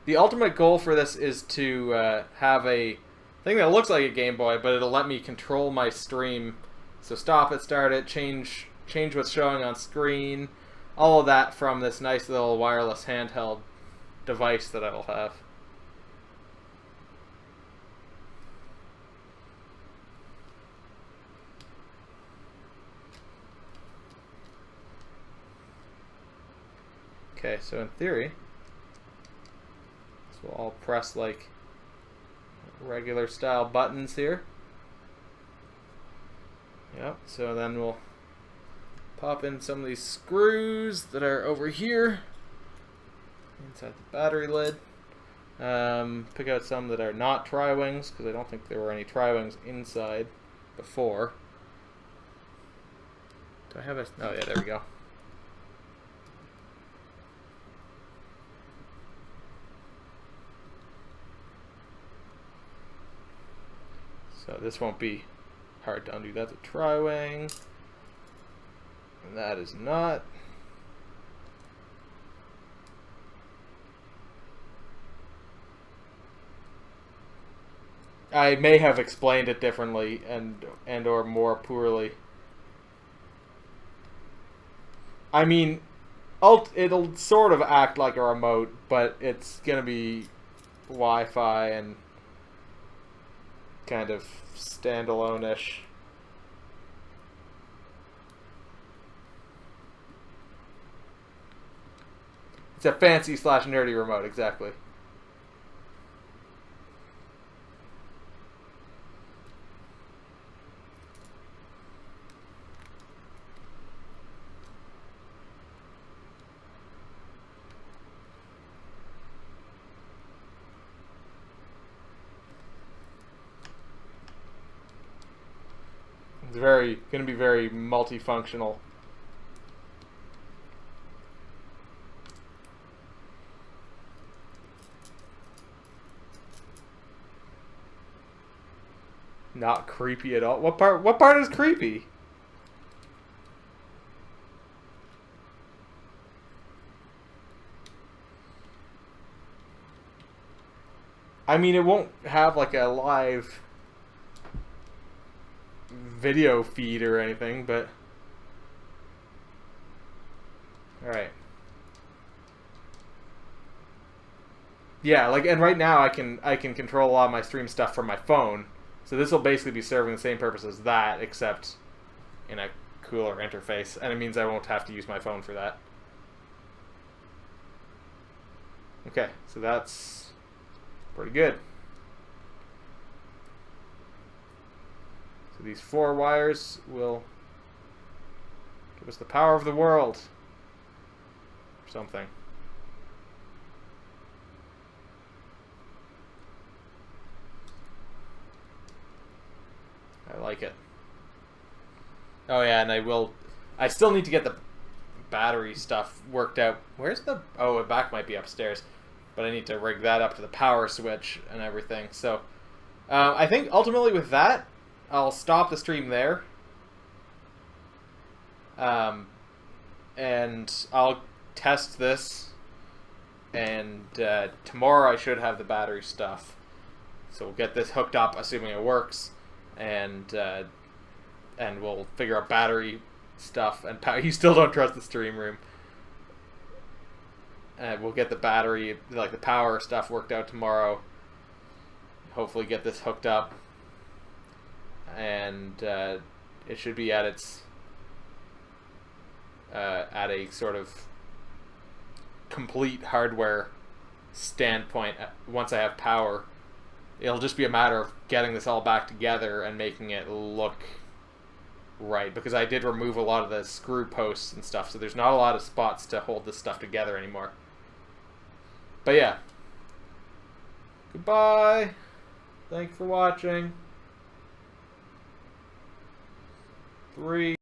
The ultimate goal for this is to have a thing that looks like a Game Boy, but it'll let me control my stream. So stop it, start it, change what's showing on screen, all of that from this nice little wireless handheld device that I'll have. Okay, so in theory, this will all press like regular style buttons here. Yep, so then we'll pop in some of these screws that are over here inside the battery lid. Pick out some that are not tri-wings because I don't think there were any tri-wings inside before. Do I have a... Oh yeah, there we go. So this won't be hard to undo. That's a tri-wing. And that is not. I may have explained it differently and or more poorly. I mean, it'll sort of act like a remote, but it's going to be Wi-Fi and kind of standalone-ish. It's a fancy / nerdy remote, exactly. It's going to be very multifunctional. Not creepy at all. What part is creepy? I mean, it won't have like a live video feed or anything, but all right. Yeah, like, and right now I can control a lot of my stream stuff from my phone. So this will basically be serving the same purpose as that, except in a cooler interface, and it means I won't have to use my phone for that. Okay, so that's pretty good. So these 4 wires will give us the power of the world. Or something. I like it. Oh yeah, and I still need to get the battery stuff worked out. Where's the... Oh, the back might be upstairs. But I need to rig that up to the power switch and everything. So I think ultimately with that, I'll stop the stream there. And I'll test this. And tomorrow I should have the battery stuff. So we'll get this hooked up, assuming it works. And we'll figure out battery stuff and power. You still don't trust the stream room. And we'll get the battery, like the power stuff, worked out tomorrow. Hopefully get this hooked up, and it should be at its at a sort of complete hardware standpoint. Once I have power, it'll just be a matter of getting this all back together and making it look right, because I did remove a lot of the screw posts and stuff, so there's not a lot of spots to hold this stuff together anymore. But yeah, goodbye. Thanks for watching. 3